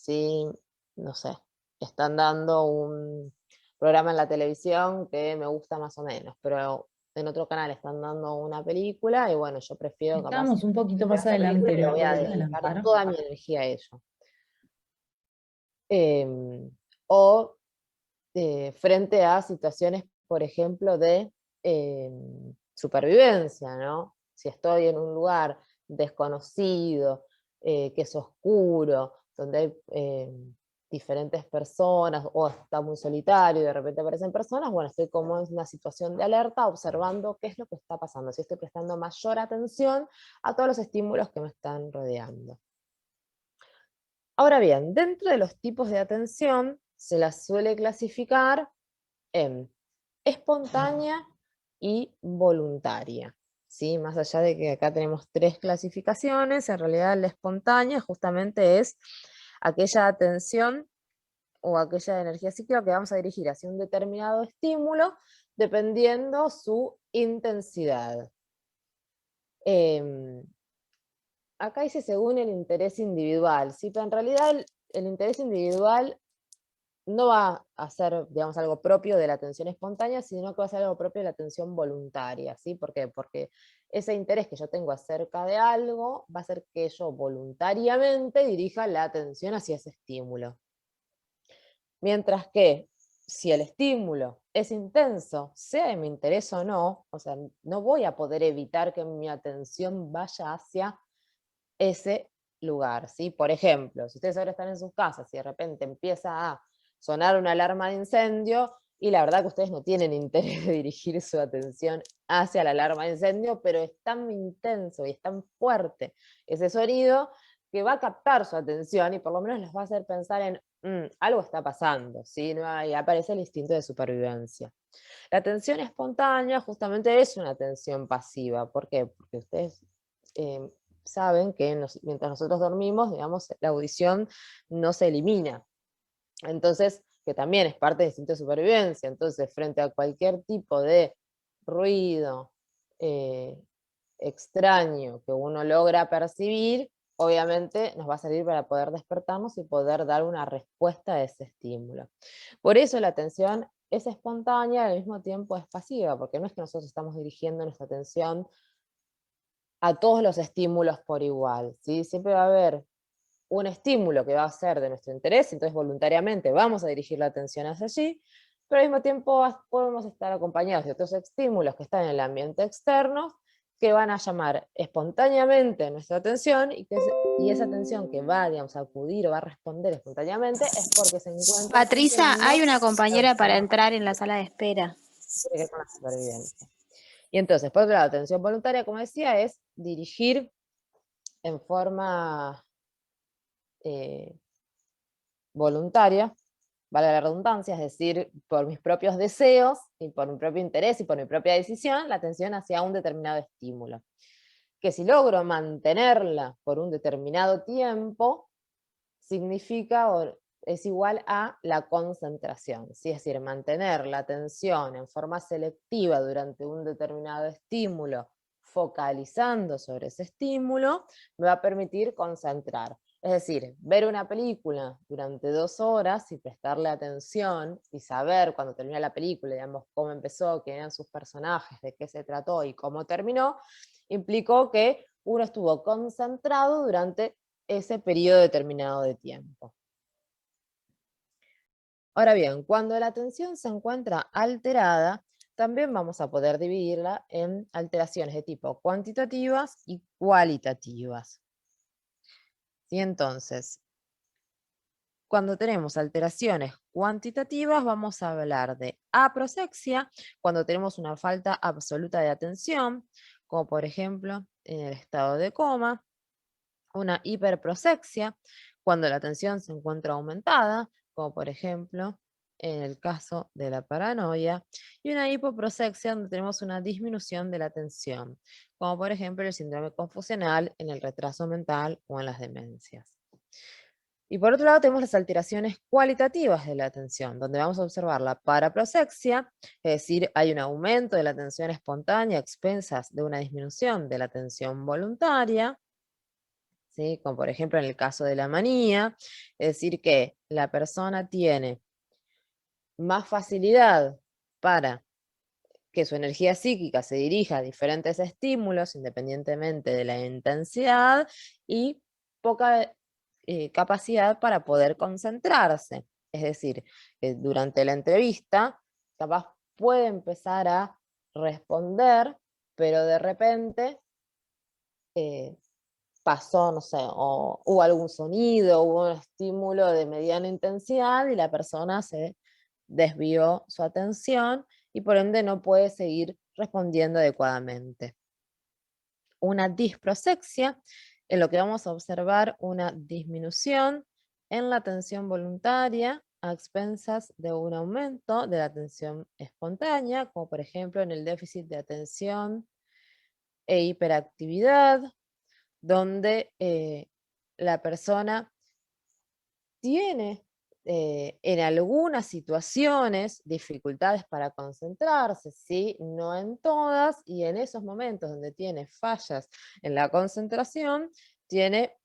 si, no sé, están dando un programa en la televisión que me gusta más o menos, pero en otro canal están dando una película y bueno, yo prefiero capaz Estábamos un poquito ver más esa película adelante, y le ¿me voy a podés dedicar adelantar? toda mi energía a ello. Em, o frente a situaciones, por ejemplo, de supervivencia, ¿no? Si estoy en un lugar desconocido, que es oscuro, donde hay diferentes personas, o está muy solitario y de repente aparecen personas, bueno, estoy como en una situación de alerta, observando qué es lo que está pasando, si estoy prestando mayor atención a todos los estímulos que me están rodeando. Ahora bien, dentro de los tipos de atención se las suele clasificar en espontánea y voluntaria, ¿sí? Más allá de que acá tenemos tres clasificaciones, en realidad la espontánea justamente es aquella atención o aquella energía psíquica que vamos a dirigir hacia un determinado estímulo dependiendo su intensidad. Em, Acá dice según el interés individual, ¿sí? Pero en realidad el interés individual no va a ser, digamos, algo propio de la atención espontánea, sino que va a ser algo propio de la atención voluntaria, ¿sí? ¿Por qué? Porque ese interés que yo tengo acerca de algo va a hacer que yo voluntariamente dirija la atención hacia ese estímulo. Mientras que si el estímulo es intenso, sea de mi interés o no, o sea, no voy a poder evitar que mi atención vaya hacia ese lugar, ¿sí? Por ejemplo, si ustedes ahora están en sus casas y de repente empieza a sonar una alarma de incendio y la verdad que ustedes no tienen interés de dirigir su atención hacia la alarma de incendio, pero es tan intenso y es tan fuerte ese sonido que va a captar su atención y por lo menos les va a hacer pensar en algo está pasando, ¿sí? No hay- aparece el instinto de supervivencia. La atención espontánea justamente es una atención pasiva. ¿Por qué? Porque ustedes eh, saben que mientras nosotros dormimos, digamos, la audición no se elimina. Entonces, que también es parte del instinto de supervivencia. Entonces, frente a cualquier tipo de ruido eh, extraño que uno logra percibir, obviamente nos va a servir para poder despertarnos y poder dar una respuesta a ese estímulo. Por eso la atención es espontánea y al mismo tiempo es pasiva, porque no es que nosotros estamos dirigiendo nuestra atención a todos los estímulos por igual, ¿sí? Siempre va a haber un estímulo que va a ser de nuestro interés, entonces voluntariamente vamos a dirigir la atención hacia allí, pero al mismo tiempo podemos estar acompañados de otros estímulos que están en el ambiente externo, que van a llamar espontáneamente nuestra atención, y esa atención que va, digamos, a acudir o va a responder espontáneamente es porque se encuentra Patricia, funcionando hay una compañera para atención entrar en la sala de espera. que tiene que ver con la supervivencia. Y entonces, por otro lado, atención voluntaria, como decía, es dirigir en forma eh, voluntaria, vale la redundancia, es decir, por mis propios deseos y por mi propio interés y por mi propia decisión, la atención hacia un determinado estímulo. Que si logro mantenerla por un determinado tiempo, significa o es igual a la concentración, ¿sí? Es decir, mantener la atención en forma selectiva durante un determinado estímulo, focalizando sobre ese estímulo, me va a permitir concentrar. Es decir, ver una película durante 2 horas y prestarle atención y saber cuando termina la película, digamos, cómo empezó, quién eran sus personajes, de qué se trató y cómo terminó, implicó que uno estuvo concentrado durante ese periodo determinado de tiempo. Ahora bien, cuando la atención se encuentra alterada, también vamos a poder dividirla en alteraciones de tipo cuantitativas y cualitativas. ¿Sí? Entonces, cuando tenemos alteraciones cuantitativas, vamos a hablar de aproxexia, cuando tenemos una falta absoluta de atención, como por ejemplo en el estado de coma, una hiperproxexia, cuando la atención se encuentra aumentada, como por ejemplo en el caso de la paranoia, y una hipoproxexia donde tenemos una disminución de la atención, como por ejemplo el síndrome confusional en el retraso mental o en las demencias. Y por otro lado tenemos las alteraciones cualitativas de la atención, donde vamos a observar la paraproxexia, es decir, hay un aumento de la atención espontánea a expensas de una disminución de la atención voluntaria, ¿sí? Como por ejemplo en el caso de la manía, es decir, que la persona tiene más facilidad para que su energía psíquica se dirija a diferentes estímulos, independientemente de la intensidad, y poca capacidad para poder concentrarse. Es decir, que durante la entrevista, capaz puede empezar a responder, pero de repente pasó, no sé, o hubo algún sonido, hubo un estímulo de mediana intensidad y la persona se desvió su atención y por ende no puede seguir respondiendo adecuadamente. Una disprosexia, en lo que vamos a observar una disminución en la atención voluntaria a expensas de un aumento de la atención espontánea, como por ejemplo en el déficit de atención e hiperactividad, donde la persona tiene en algunas situaciones dificultades para concentrarse, ¿sí? No en todas, y en esos momentos donde tiene fallas en la concentración, tiene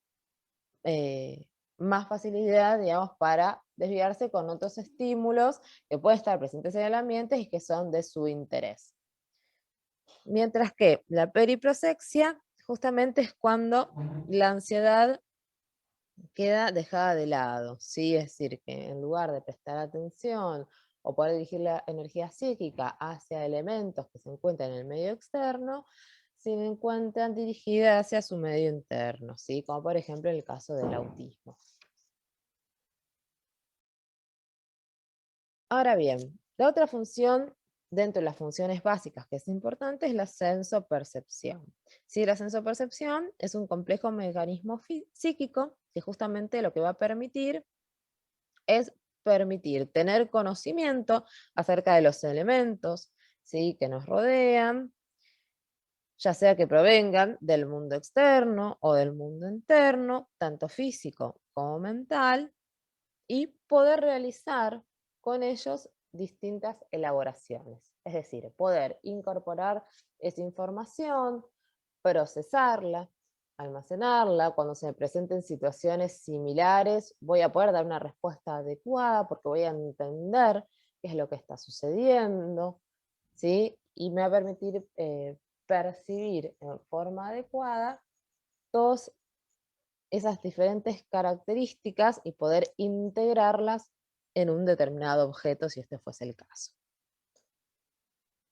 más facilidad, digamos, para desviarse con otros estímulos que pueden estar presentes en el ambiente y que son de su interés. Mientras que la periprosexia justamente es cuando la ansiedad queda dejada de lado, ¿sí? Es decir, que en lugar de prestar atención o poder dirigir la energía psíquica hacia elementos que se encuentran en el medio externo, se encuentran dirigidas hacia su medio interno, ¿sí? Como por ejemplo en el caso del autismo. Ahora bien, la otra función dentro de las funciones básicas que es importante es la sensopercepción. Sí, la sensopercepción es un complejo mecanismo psíquico que justamente lo que va a permitir es permitir tener conocimiento acerca de los elementos, ¿sí?, que nos rodean, ya sea que provengan del mundo externo o del mundo interno, tanto físico como mental, y poder realizar con ellos distintas elaboraciones. Es decir, poder incorporar esa información, procesarla, almacenarla. Cuando se me presenten situaciones similares, voy a poder dar una respuesta adecuada porque voy a entender qué es lo que está sucediendo, ¿sí? Y me va a permitir percibir en forma adecuada todas esas diferentes características y poder integrarlas en un determinado objeto, si este fuese el caso.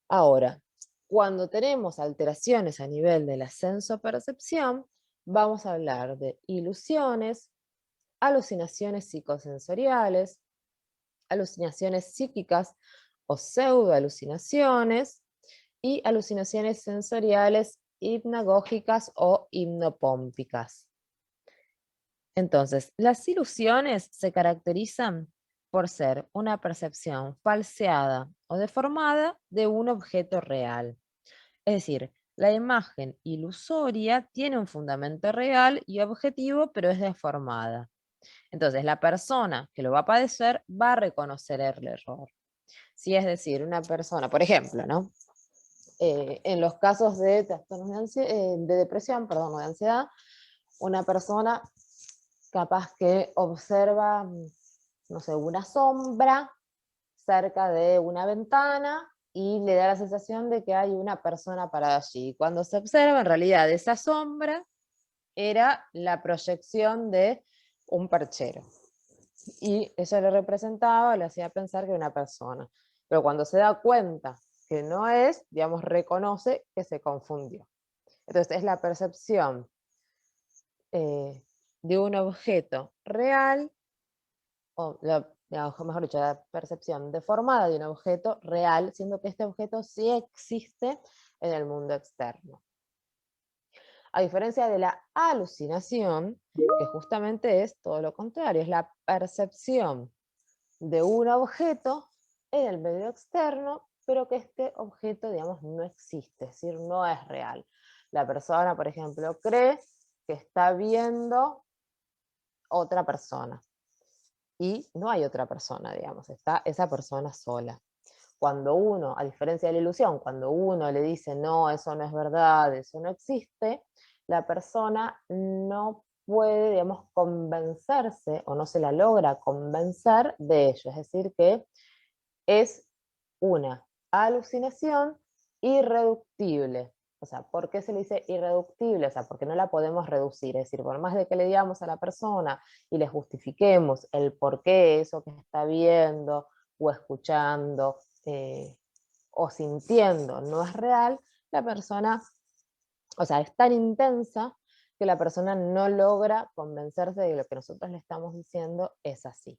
Ahora, cuando tenemos alteraciones a nivel de la sensopercepción, vamos a hablar de ilusiones, alucinaciones psicosensoriales, alucinaciones psíquicas o pseudoalucinaciones y alucinaciones sensoriales hipnagógicas o hipnopómpicas. Entonces, las ilusiones se caracterizan por ser una percepción falseada o deformada de un objeto real. Es decir, la imagen ilusoria tiene un fundamento real y objetivo, pero es deformada. Entonces, la persona que lo va a padecer va a reconocer el error. Si es decir, una persona, por ejemplo, ¿no? En los casos de trastornos de depresión, perdón, o de ansiedad, una persona capaz que observa, no sé, una sombra cerca de una ventana y le da la sensación de que hay una persona parada allí. Cuando se observa, en realidad, esa sombra era la proyección de un perchero. Y eso le representaba, le hacía pensar que era una persona. Pero cuando se da cuenta que no es, digamos, reconoce que se confundió. Entonces es la percepción de un objeto real, o mejor dicho, la percepción deformada de un objeto real, siendo que este objeto sí existe en el mundo externo. A diferencia de la alucinación, que justamente es todo lo contrario, es la percepción de un objeto en el medio externo, pero que este objeto, digamos, no existe, es decir, no es real. La persona, por ejemplo, cree que está viendo otra persona y no hay otra persona, digamos, está esa persona sola. Cuando uno, a diferencia de la ilusión, cuando uno le dice no, eso no es verdad, eso no existe, la persona no puede, digamos, convencerse o no se la logra convencer de ello. Es decir, que es una alucinación irreductible. O sea, ¿por qué se le dice irreductible? O sea, porque no la podemos reducir. Es decir, por más de que le digamos a la persona y le justifiquemos el por qué eso que está viendo o escuchando o sintiendo no es real, la persona, o sea, es tan intensa que la persona no logra convencerse de que lo que nosotros le estamos diciendo es así.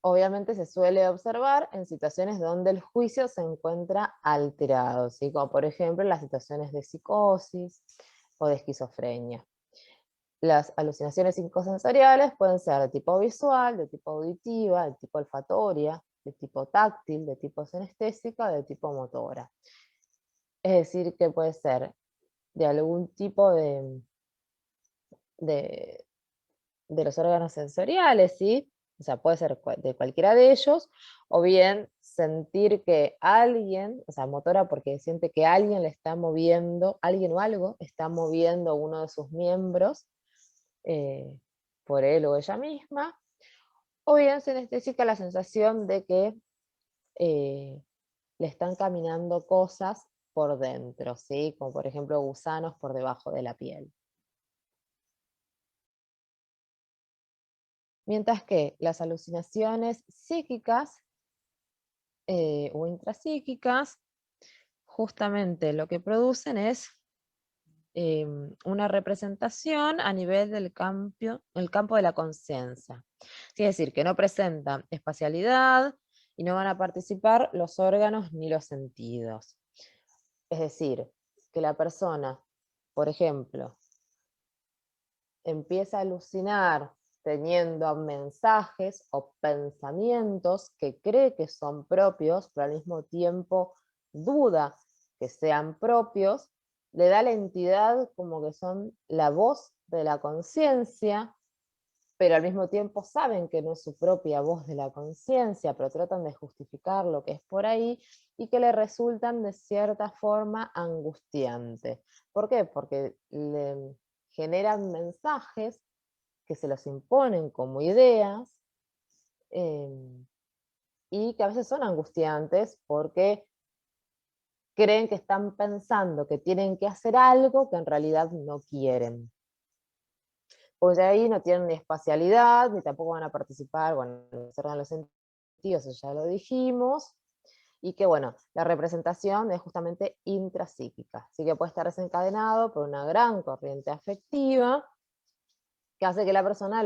Obviamente se suele observar en situaciones donde el juicio se encuentra alterado, ¿sí? Como por ejemplo en las situaciones de psicosis o de esquizofrenia. Las alucinaciones psicosensoriales pueden ser de tipo visual, de tipo auditiva, de tipo olfatoria, de tipo táctil, de tipo sinestésica, de tipo motora. Es decir, que puede ser de algún tipo de, de los órganos sensoriales, ¿sí? O sea, puede ser de cualquiera de ellos, o bien sentir que alguien, o sea, motora porque siente que alguien le está moviendo, alguien o algo está moviendo uno de sus miembros por él o ella misma, o bien sinestésica la sensación de que le están caminando cosas por dentro, ¿sí? Como por ejemplo gusanos por debajo de la piel. Mientras que las alucinaciones psíquicas o intrapsíquicas, justamente lo que producen es una representación a nivel del el campo de la conciencia. Es decir, que no presentan espacialidad y no van a participar los órganos ni los sentidos. Es decir, que la persona, por ejemplo, empieza a alucinar teniendo mensajes o pensamientos que cree que son propios, pero al mismo tiempo duda que sean propios, le da la entidad como que son la voz de la conciencia, pero al mismo tiempo saben que no es su propia voz de la conciencia, pero tratan de justificar lo que es por ahí, y que le resultan de cierta forma angustiantes. ¿Por qué? Porque le generan mensajes que se los imponen como ideas y que a veces son angustiantes porque creen que están pensando que tienen que hacer algo que en realidad no quieren. Pues ahí no tienen ni espacialidad, ni tampoco van a participar, bueno, los sentidos, eso ya lo dijimos, y que bueno, la representación es justamente intrapsíquica, así que puede estar desencadenado por una gran corriente afectiva que hace que la persona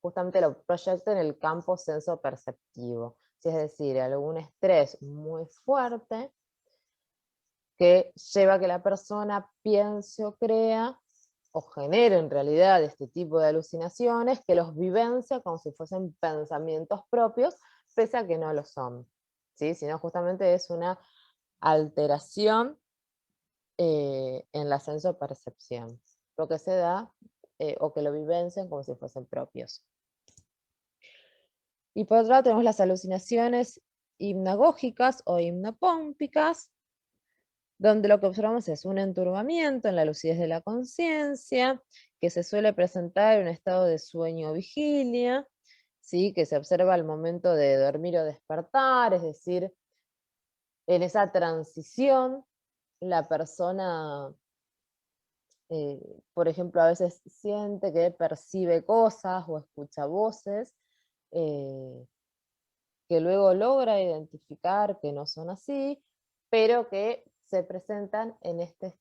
justamente lo proyecte en el campo senso-perceptivo, es decir, algún estrés muy fuerte que lleva a que la persona piense o crea o genere en realidad este tipo de alucinaciones, que los vivencia como si fuesen pensamientos propios, pese a que no lo son, ¿sí? Sino justamente es una alteración en la senso-percepción, lo que se da o que lo vivencian como si fuesen propios. Y por otro lado tenemos las alucinaciones hipnagógicas o hipnopómpicas, donde lo que observamos es un enturbamiento en la lucidez de la conciencia, que se suele presentar en un estado de sueño o vigilia, ¿sí? Que se observa al momento de dormir o despertar, es decir, en esa transición la persona, por ejemplo, a veces siente que percibe cosas o escucha voces, eh, que luego logra identificar que no son así, pero que se presentan en este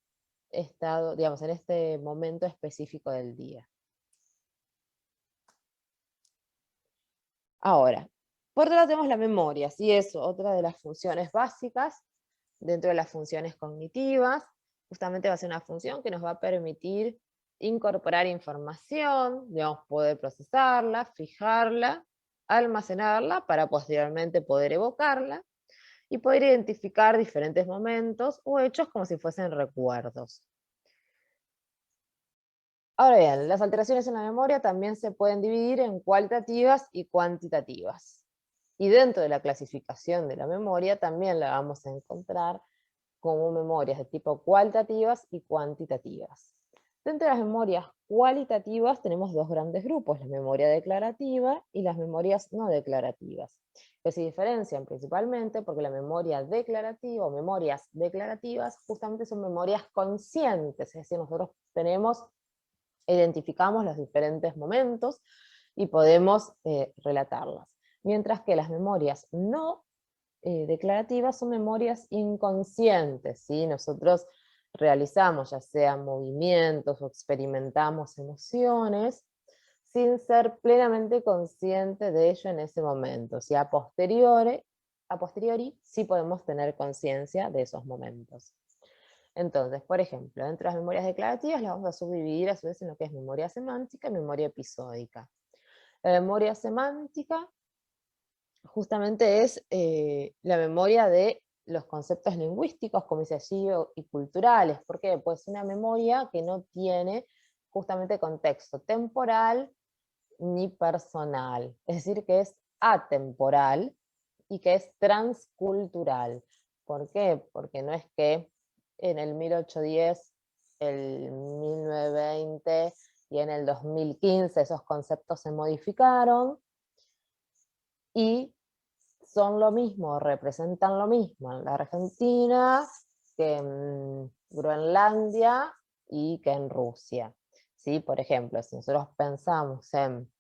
estado, digamos, en este momento específico del día. Ahora, por otro lado tenemos la memoria, ¿sí? Es otra de las funciones básicas dentro de las funciones cognitivas. Justamente va a ser una función que nos va a permitir incorporar información, digamos, poder procesarla, fijarla, almacenarla para posteriormente poder evocarla y poder identificar diferentes momentos o hechos como si fuesen recuerdos. Ahora bien, las alteraciones en la memoria también se pueden dividir en cualitativas y cuantitativas. Y dentro de la clasificación de la memoria también la vamos a encontrar como memorias de tipo cualitativas y cuantitativas. Dentro de las memorias cualitativas tenemos dos grandes grupos, la memoria declarativa y las memorias no declarativas, que se diferencian principalmente porque la memoria declarativa o memorias declarativas justamente son memorias conscientes, es decir, nosotros identificamos los diferentes momentos y podemos relatarlas. Mientras que las memorias no declarativas son memorias inconscientes, ¿sí? Nosotros realizamos ya sea movimientos o experimentamos emociones sin ser plenamente consciente de ello en ese momento. O sea, a posteriori sí podemos tener conciencia de esos momentos. Entonces, por ejemplo, dentro de las memorias declarativas las vamos a subdividir a su vez en lo que es memoria semántica y memoria episódica. La memoria semántica justamente es la memoria de los conceptos lingüísticos, como dice allí, y culturales. ¿Por qué? Pues una memoria que no tiene justamente contexto temporal ni personal, es decir, que es atemporal y que es transcultural. ¿Por qué? Porque no es que en el 1810, el 1920 y en el 2015 esos conceptos se modificaron y son lo mismo, representan lo mismo en la Argentina que en Groenlandia y que en Rusia. ¿Sí? Por ejemplo, si nosotros pensamos en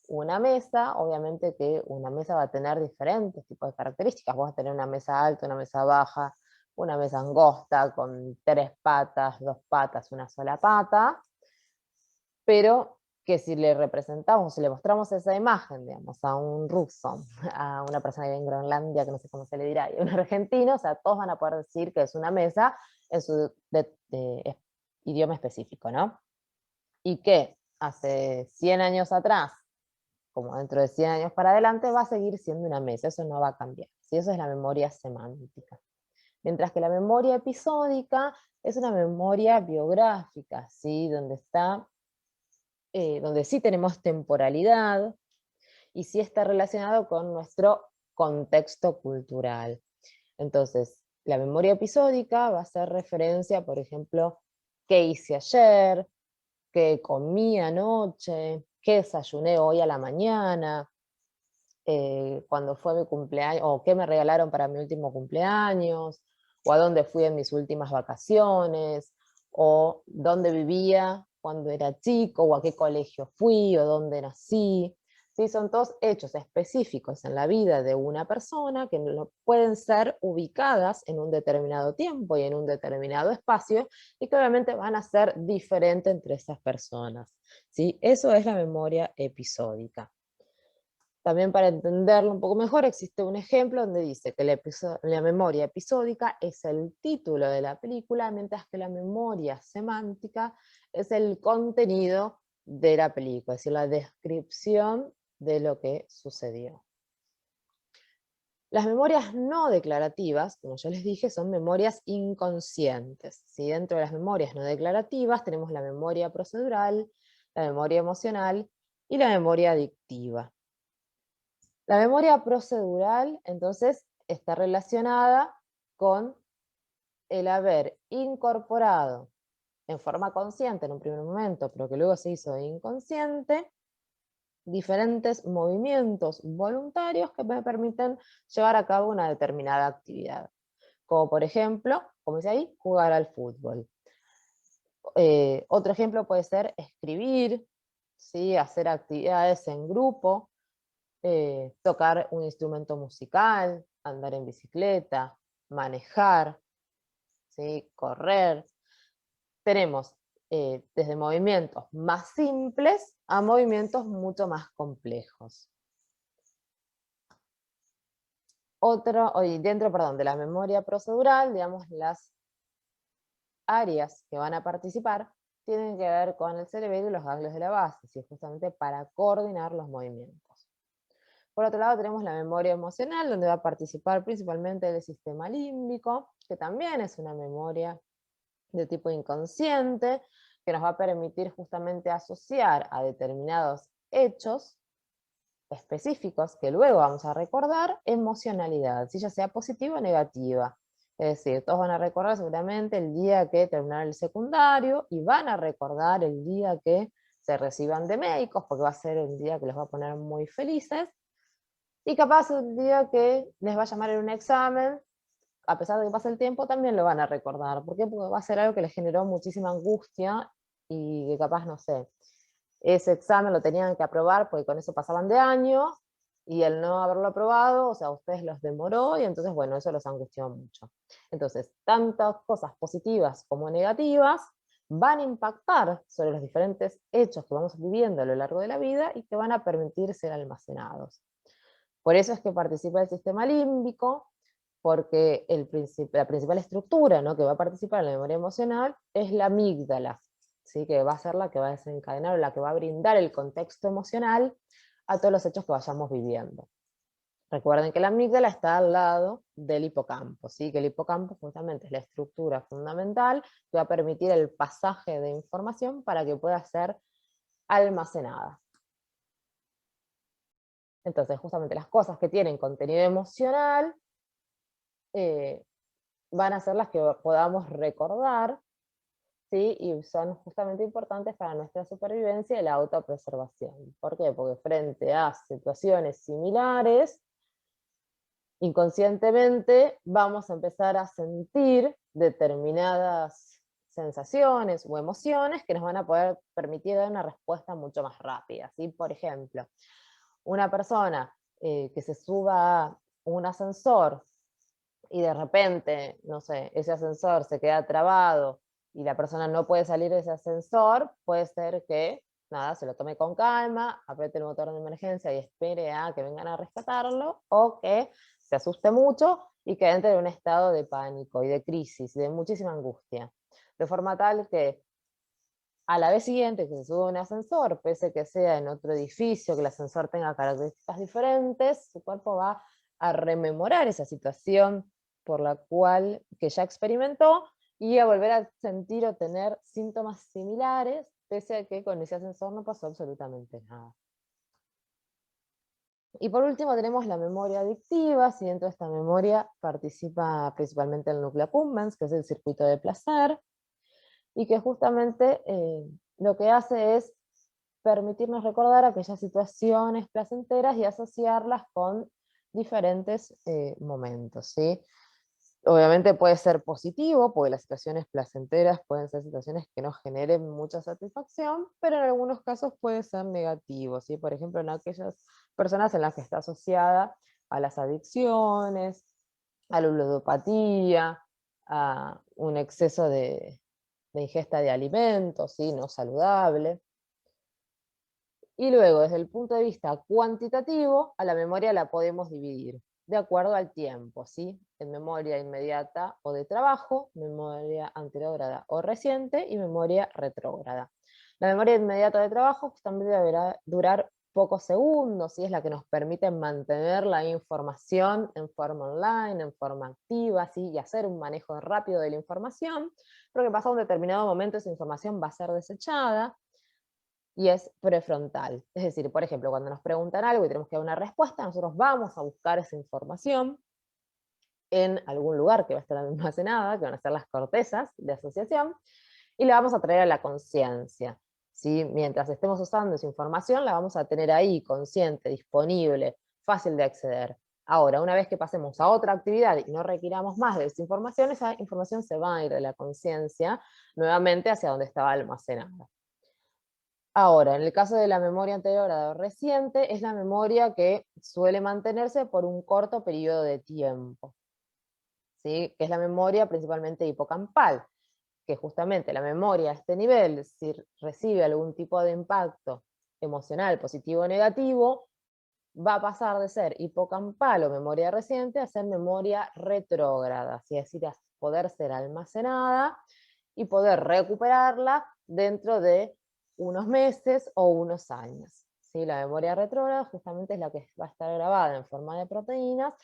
una mesa, obviamente que una mesa va a tener diferentes tipos de características. Vos vas a tener una mesa alta, una mesa baja, una mesa angosta, con 3 patas, 2 patas, una sola pata, pero que si le representamos, si le mostramos esa imagen, digamos, a un ruso, a una persona que vive en Groenlandia, que no sé cómo se le dirá, y a un argentino, o sea, todos van a poder decir que es una mesa en su idioma específico, ¿no? Y que hace 100 años atrás, como dentro de 100 años para adelante, va a seguir siendo una mesa, eso no va a cambiar. ¿Sí? Eso es la memoria semántica. Mientras que la memoria episódica es una memoria biográfica, ¿sí? Donde sí tenemos temporalidad y sí está relacionado con nuestro contexto cultural. Entonces, la memoria episódica va a hacer referencia, por ejemplo, qué hice ayer, qué comí anoche, qué desayuné hoy a la mañana, cuando fue mi cumpleaños, o qué me regalaron para mi último cumpleaños, o a dónde fui en mis últimas vacaciones, o dónde vivía cuando era chico, o a qué colegio fui, o dónde nací. ¿Sí? Son todos hechos específicos en la vida de una persona que no pueden ser ubicadas en un determinado tiempo y en un determinado espacio, y que obviamente van a ser diferentes entre esas personas. ¿Sí? Eso es la memoria episódica. También para entenderlo un poco mejor, existe un ejemplo donde dice que la memoria episódica es el título de la película, mientras que la memoria semántica es el contenido de la película, es decir, la descripción de lo que sucedió. Las memorias no declarativas, como yo les dije, son memorias inconscientes. ¿Sí? Dentro de las memorias no declarativas tenemos la memoria procedural, la memoria emocional y la memoria adictiva. La memoria procedural, entonces, está relacionada con el haber incorporado en forma consciente en un primer momento, pero que luego se hizo inconsciente, diferentes movimientos voluntarios que me permiten llevar a cabo una determinada actividad. Como por ejemplo, como dice ahí, jugar al fútbol. Otro ejemplo puede ser escribir, ¿sí? Hacer actividades en grupo, tocar un instrumento musical, andar en bicicleta, manejar, ¿sí? Correr. Tenemos desde movimientos más simples a movimientos mucho más complejos. Dentro de la memoria procedural, digamos, las áreas que van a participar tienen que ver con el cerebro y los ganglios de la base, ¿sí? Justamente para coordinar los movimientos. Por otro lado tenemos la memoria emocional, donde va a participar principalmente el sistema límbico, que también es una memoria de tipo inconsciente, que nos va a permitir justamente asociar a determinados hechos específicos que luego vamos a recordar emocionalidad, si ya sea positiva o negativa. Es decir, todos van a recordar seguramente el día que terminaron el secundario y van a recordar el día que se reciban de médicos, porque va a ser el día que los va a poner muy felices. Y capaz el día que les va a llamar en un examen, a pesar de que pase el tiempo, también lo van a recordar. ¿Por qué? Porque va a ser algo que les generó muchísima angustia y que capaz, no sé, ese examen lo tenían que aprobar porque con eso pasaban de año y el no haberlo aprobado, o sea, a ustedes los demoró y entonces, bueno, eso los angustió mucho. Entonces, tantas cosas positivas como negativas van a impactar sobre los diferentes hechos que vamos viviendo a lo largo de la vida y que van a permitir ser almacenados. Por eso es que participa el sistema límbico, porque la principal estructura, ¿no?, que va a participar en la memoria emocional es la amígdala, ¿sí?, que va a ser la que va a desencadenar o la que va a brindar el contexto emocional a todos los hechos que vayamos viviendo. Recuerden que la amígdala está al lado del hipocampo, ¿sí?, que el hipocampo justamente es la estructura fundamental que va a permitir el pasaje de información para que pueda ser almacenada. Entonces, justamente las cosas que tienen contenido emocional van a ser las que podamos recordar, ¿sí? Y son justamente importantes para nuestra supervivencia y la autopreservación. ¿Por qué? Porque frente a situaciones similares, inconscientemente vamos a empezar a sentir determinadas sensaciones o emociones que nos van a poder permitir dar una respuesta mucho más rápida, ¿sí? Por ejemplo, una persona que se suba a un ascensor y de repente, no sé, ese ascensor se queda trabado y la persona no puede salir de ese ascensor, puede ser que, nada, se lo tome con calma, apriete el botón de emergencia y espere a que vengan a rescatarlo, o que se asuste mucho y que entre en un estado de pánico y de crisis, de muchísima angustia. De forma tal que a la vez siguiente que se sube a un ascensor, pese que sea en otro edificio, que el ascensor tenga características diferentes, su cuerpo va a rememorar esa situación por la cual que ya experimentó y a volver a sentir o tener síntomas similares, pese a que con ese ascensor no pasó absolutamente nada. Y por último tenemos la memoria adictiva, si dentro de esta memoria participa principalmente el núcleo accumbens, que es el circuito de placer, y que justamente lo que hace es permitirnos recordar aquellas situaciones placenteras y asociarlas con diferentes momentos, ¿sí? Obviamente puede ser positivo, porque las situaciones placenteras pueden ser situaciones que nos generen mucha satisfacción, pero en algunos casos puede ser negativo, ¿sí? Por ejemplo, en aquellas personas en las que está asociada a las adicciones, a la ludopatía, a un exceso de ingesta de alimentos, ¿sí?, no saludable. Y luego, desde el punto de vista cuantitativo, a la memoria la podemos dividir de acuerdo al tiempo, ¿sí? En memoria inmediata o de trabajo, memoria anterógrada o reciente y memoria retrógrada. La memoria inmediata de trabajo justamente deberá durar pocos segundos, ¿sí? Es la que nos permite mantener la información en forma online, en forma activa, ¿sí?, y hacer un manejo rápido de la información, porque pasado un determinado momento esa información va a ser desechada, y es prefrontal. Es decir, por ejemplo, cuando nos preguntan algo y tenemos que dar una respuesta, nosotros vamos a buscar esa información en algún lugar que va a estar almacenada, que van a ser las cortezas de asociación, y la vamos a traer a la conciencia, ¿sí? Mientras estemos usando esa información, la vamos a tener ahí, consciente, disponible, fácil de acceder. Ahora, una vez que pasemos a otra actividad y no requiramos más de esa información se va a ir de la conciencia nuevamente hacia donde estaba almacenada. Ahora, en el caso de la memoria anterior o reciente, es la memoria que suele mantenerse por un corto periodo de tiempo, ¿sí? Que es la memoria principalmente hipocampal, que justamente la memoria a este nivel, si recibe algún tipo de impacto emocional, positivo o negativo, va a pasar de ser hipocampal o memoria reciente a ser memoria retrógrada, es decir, a poder ser almacenada y poder recuperarla dentro de unos meses o unos años, ¿sí? La memoria retrógrada justamente es la que va a estar grabada en forma de proteínas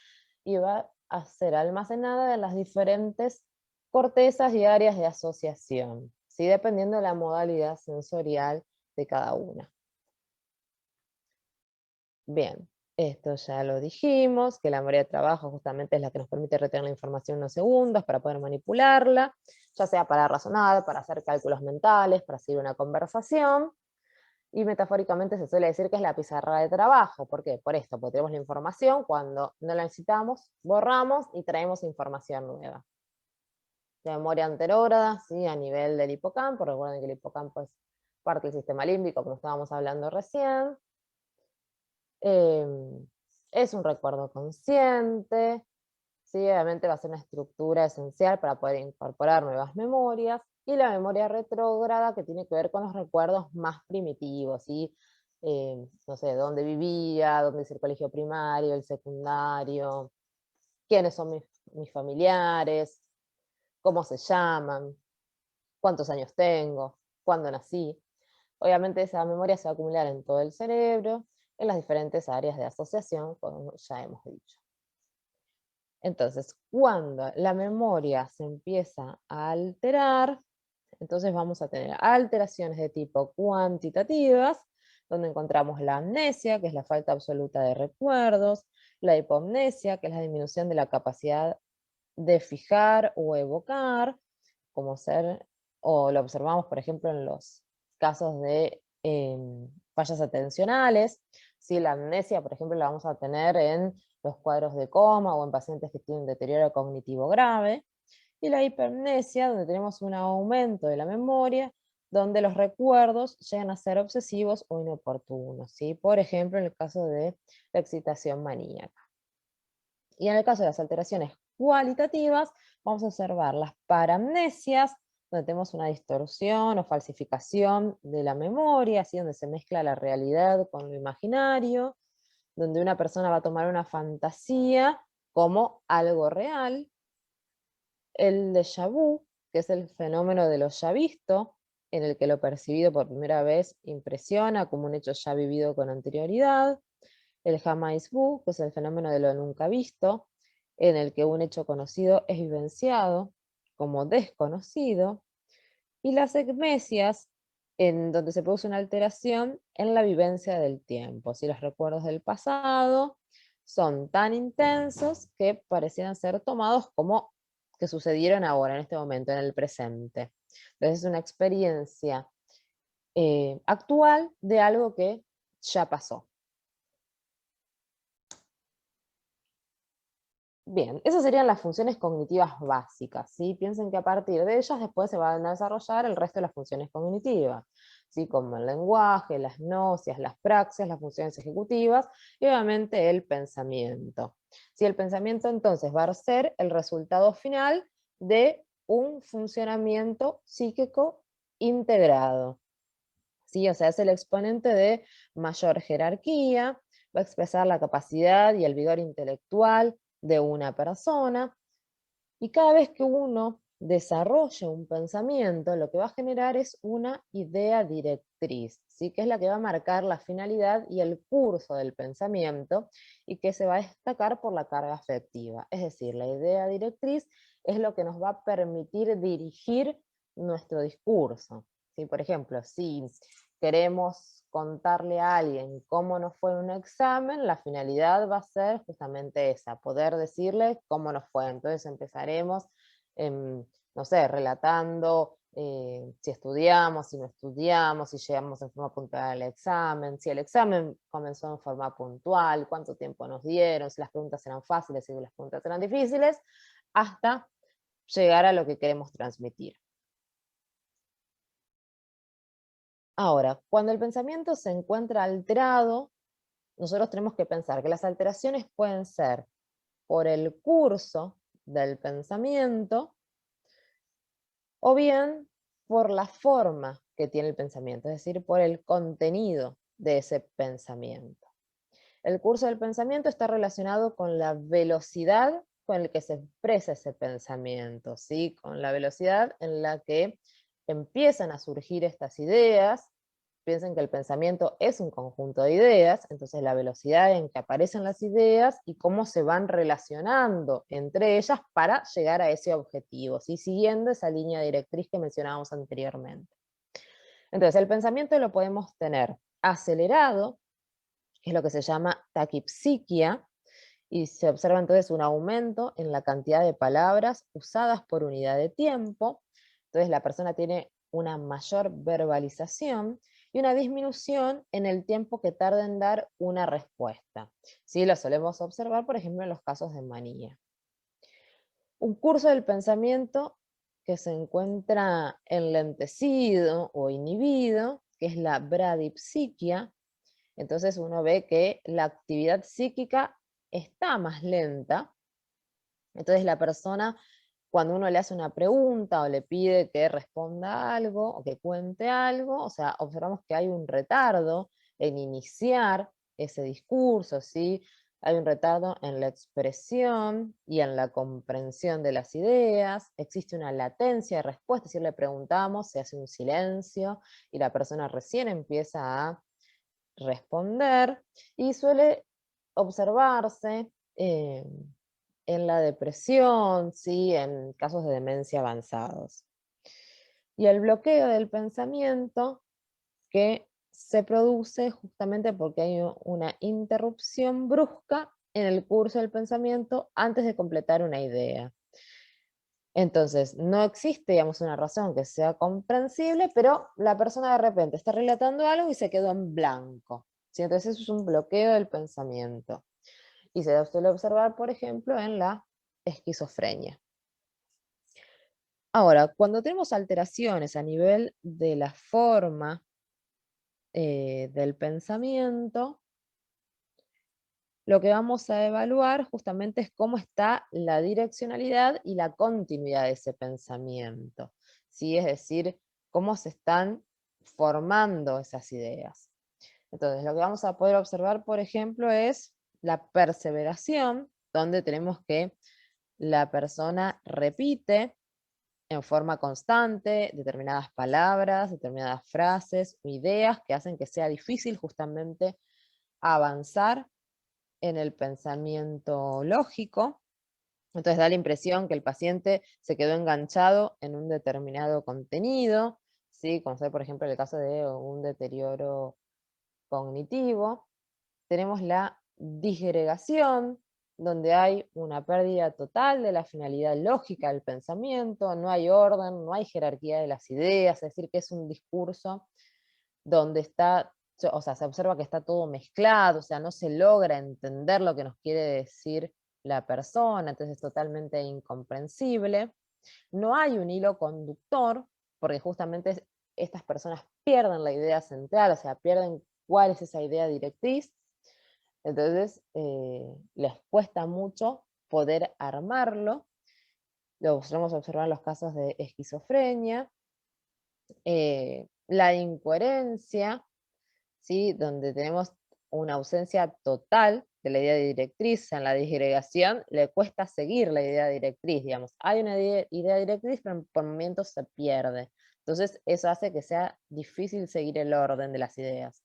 y va a ser almacenada en las diferentes cortezas y áreas de asociación, ¿sí?, dependiendo de la modalidad sensorial de cada una. Bien, Esto ya lo dijimos, que la memoria de trabajo justamente es la que nos permite retener la información unos segundos para poder manipularla, ya sea para razonar, para hacer cálculos mentales, para seguir una conversación. Y metafóricamente se suele decir que es la pizarra de trabajo. ¿Por qué? Por esto, porque tenemos la información, cuando no la necesitamos, borramos y traemos información nueva. La memoria anterógrada, ¿sí? A nivel del hipocampo, recuerden que el hipocampo es parte del sistema límbico, como estábamos hablando recién. Es un recuerdo consciente, ¿sí? Obviamente va a ser una estructura esencial para poder incorporar nuevas memorias, y la memoria retrógrada, que tiene que ver con los recuerdos más primitivos, ¿sí? No sé, dónde vivía, dónde hice el colegio primario, el secundario, quiénes son mis familiares, cómo se llaman, cuántos años tengo, cuándo nací. Obviamente esa memoria se va a acumular en todo el cerebro, en las diferentes áreas de asociación, como ya hemos dicho. Entonces, cuando la memoria se empieza a alterar, entonces vamos a tener alteraciones de tipo cuantitativas, donde encontramos la amnesia, que es la falta absoluta de recuerdos, la hipomnesia, que es la disminución de la capacidad de fijar o evocar, como ser, o lo observamos, por ejemplo, en los casos de fallas atencionales. Si la amnesia, por ejemplo, la vamos a tener en los cuadros de coma o en pacientes que tienen deterioro cognitivo grave, y la hipermnesia, donde tenemos un aumento de la memoria, donde los recuerdos llegan a ser obsesivos o inoportunos, ¿sí? Por ejemplo, en el caso de la excitación maníaca. Y en el caso de las alteraciones cualitativas, vamos a observar las paramnesias, donde tenemos una distorsión o falsificación de la memoria, así donde se mezcla la realidad con lo imaginario, donde una persona va a tomar una fantasía como algo real. El déjà vu, que es el fenómeno de lo ya visto, en el que lo percibido por primera vez impresiona como un hecho ya vivido con anterioridad. El jamais vu, que es el fenómeno de lo nunca visto, en el que un hecho conocido es vivenciado como desconocido. Y las ecmesias, en donde se produce una alteración en la vivencia del tiempo. Si los recuerdos del pasado son tan intensos que parecieran ser tomados como que sucedieron ahora, en este momento, en el presente. Entonces es una experiencia actual de algo que ya pasó. Bien, esas serían las funciones cognitivas básicas, ¿sí? Piensen que a partir de ellas después se van a desarrollar el resto de las funciones cognitivas, ¿sí? Como el lenguaje, las gnosias, las praxias, las funciones ejecutivas y obviamente el pensamiento. ¿Sí? El pensamiento entonces va a ser el resultado final de un funcionamiento psíquico integrado, ¿sí? O sea, es el exponente de mayor jerarquía, va a expresar la capacidad y el vigor intelectual de una persona, y cada vez que uno desarrolle un pensamiento, lo que va a generar es una idea directriz, ¿sí? Que es la que va a marcar la finalidad y el curso del pensamiento, y que se va a destacar por la carga afectiva. Es decir, la idea directriz es lo que nos va a permitir dirigir nuestro discurso, ¿sí? Por ejemplo, si queremos contarle a alguien cómo nos fue en un examen, la finalidad va a ser justamente esa, poder decirle cómo nos fue. Entonces empezaremos, no sé, relatando si estudiamos, si no estudiamos, si llegamos en forma puntual al examen, si el examen comenzó en forma puntual, cuánto tiempo nos dieron, si las preguntas eran fáciles, si las preguntas eran difíciles, hasta llegar a lo que queremos transmitir. Ahora, cuando el pensamiento se encuentra alterado, nosotros tenemos que pensar que las alteraciones pueden ser por el curso del pensamiento o bien por la forma que tiene el pensamiento, es decir, por el contenido de ese pensamiento. El curso del pensamiento está relacionado con la velocidad con la que se expresa ese pensamiento, ¿sí? Con la velocidad en la que empiezan a surgir estas ideas. Piensen que el pensamiento es un conjunto de ideas, entonces la velocidad en que aparecen las ideas y cómo se van relacionando entre ellas para llegar a ese objetivo, ¿sí? Siguiendo esa línea directriz que mencionábamos anteriormente. Entonces el pensamiento lo podemos tener acelerado, que es lo que se llama taquipsiquia, y se observa entonces un aumento en la cantidad de palabras usadas por unidad de tiempo. Entonces la persona tiene una mayor verbalización y una disminución en el tiempo que tarda en dar una respuesta. ¿Sí? Lo solemos observar, por ejemplo, en los casos de manía. Un curso del pensamiento que se encuentra enlentecido o inhibido, que es la bradipsiquia. Entonces uno ve que la actividad psíquica está más lenta. Entonces la persona, cuando uno le hace una pregunta o le pide que responda algo o que cuente algo, o sea, observamos que hay un retardo en iniciar ese discurso, ¿sí? Hay un retardo en la expresión y en la comprensión de las ideas. Existe una latencia de respuesta, si le preguntamos, se hace un silencio y la persona recién empieza a responder, y suele observarse en la depresión, ¿sí? En casos de demencia avanzados. Y el bloqueo del pensamiento, que se produce justamente porque hay una interrupción brusca en el curso del pensamiento antes de completar una idea. Entonces, no existe, digamos, una razón que sea comprensible, pero la persona de repente está relatando algo y se quedó en blanco, ¿sí? Entonces eso es un bloqueo del pensamiento. Y se suele observar, por ejemplo, en la esquizofrenia. Ahora, cuando tenemos alteraciones a nivel de la forma del pensamiento, lo que vamos a evaluar justamente es cómo está la direccionalidad y la continuidad de ese pensamiento, ¿sí? Es decir, cómo se están formando esas ideas. Entonces, lo que vamos a poder observar, por ejemplo, es la perseveración, donde tenemos que la persona repite en forma constante determinadas palabras, determinadas frases o ideas que hacen que sea difícil justamente avanzar en el pensamiento lógico. Entonces da la impresión que el paciente se quedó enganchado en un determinado contenido, ¿sí? Como ser, por ejemplo, el caso de un deterioro cognitivo. Tenemos la disgregación, donde hay una pérdida total de la finalidad lógica del pensamiento, no hay orden, no hay jerarquía de las ideas, es decir, que es un discurso donde está, o sea, se observa que está todo mezclado, o sea, no se logra entender lo que nos quiere decir la persona, entonces es totalmente incomprensible. No hay un hilo conductor, porque justamente estas personas pierden la idea central, o sea, pierden cuál es esa idea directriz, entonces les cuesta mucho poder armarlo. Lo podemos observar en los casos de esquizofrenia, la incoherencia, ¿sí? Donde tenemos una ausencia total de la idea directriz. En la disgregación le cuesta seguir la idea directriz, digamos. Hay una idea directriz, pero por momentos se pierde. Entonces eso hace que sea difícil seguir el orden de las ideas,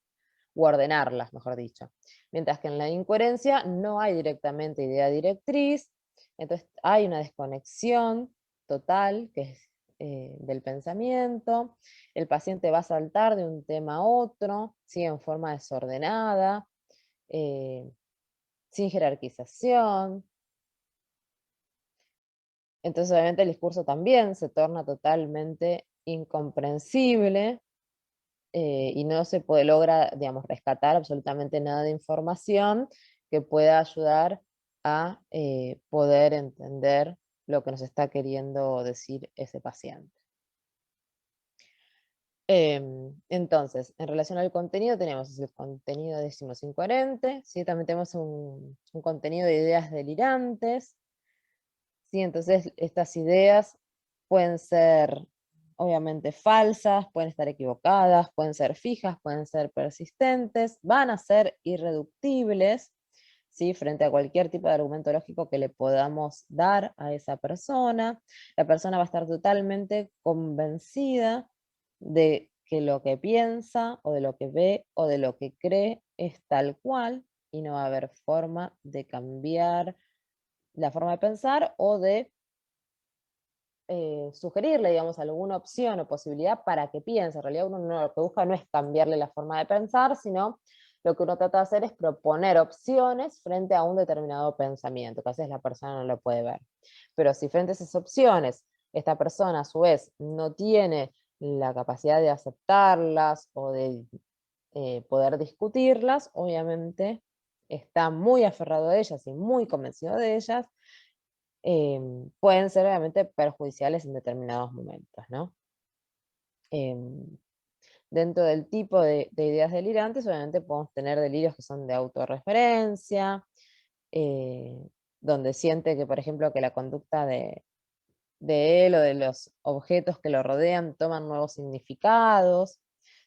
o ordenarlas, mejor dicho. Mientras que en la incoherencia no hay directamente idea directriz, entonces hay una desconexión total, que es del pensamiento. El paciente va a saltar de un tema a otro, ¿sí? En forma desordenada, eh, sin jerarquización. Entonces, obviamente, el discurso también se torna totalmente incomprensible, y no se puede lograr, digamos, rescatar absolutamente nada de información que pueda ayudar a poder entender lo que nos está queriendo decir ese paciente. Entonces, en relación al contenido, tenemos el contenido, decimos, incoherente, ¿sí? También tenemos un contenido de ideas delirantes, ¿sí? Entonces, estas ideas pueden ser obviamente falsas, pueden estar equivocadas, pueden ser fijas, pueden ser persistentes, van a ser irreductibles, ¿sí? Frente a cualquier tipo de argumento lógico que le podamos dar a esa persona. La persona va a estar totalmente convencida de que lo que piensa, o de lo que ve, o de lo que cree es tal cual, y no va a haber forma de cambiar la forma de pensar o de sugerirle, digamos, alguna opción o posibilidad para que piense. En realidad uno lo que busca no es cambiarle la forma de pensar, sino lo que uno trata de hacer es proponer opciones frente a un determinado pensamiento, que a veces la persona no lo puede ver. Pero si frente a esas opciones, esta persona a su vez no tiene la capacidad de aceptarlas o de poder discutirlas, obviamente está muy aferrado a ellas y muy convencido de ellas, pueden ser obviamente perjudiciales en determinados momentos, ¿no? Em, Dentro del tipo de ideas delirantes, obviamente podemos tener delirios que son de autorreferencia, eh, donde siente que, por ejemplo, que la conducta de él o de los objetos que lo rodean toman nuevos significados,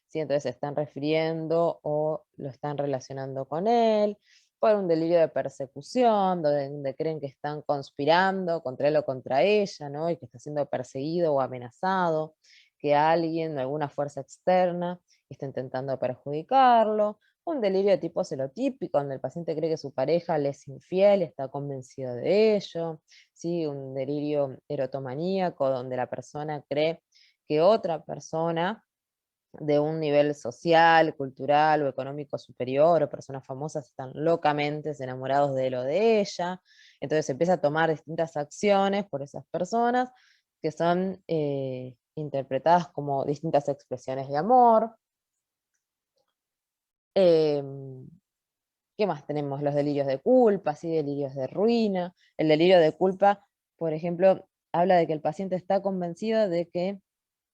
¿sí? Entonces se están refiriendo o lo están relacionando con él, por un delirio de persecución, donde creen que están conspirando contra él o contra ella, ¿no? Y que está siendo perseguido o amenazado, que alguien o alguna fuerza externa está intentando perjudicarlo. Un delirio de tipo celotípico, donde el paciente cree que su pareja le es infiel y está convencido de ello. ¿Sí? Un delirio erotomaníaco, donde la persona cree que otra persona de un nivel social, cultural o económico superior, o personas famosas están locamente enamorados de él o de ella. Entonces empieza a tomar distintas acciones por esas personas que son interpretadas como distintas expresiones de amor. Em, ¿Qué más tenemos? Los delirios de culpa, ¿sí? Delirios de ruina. El delirio de culpa, por ejemplo, habla de que el paciente está convencido de que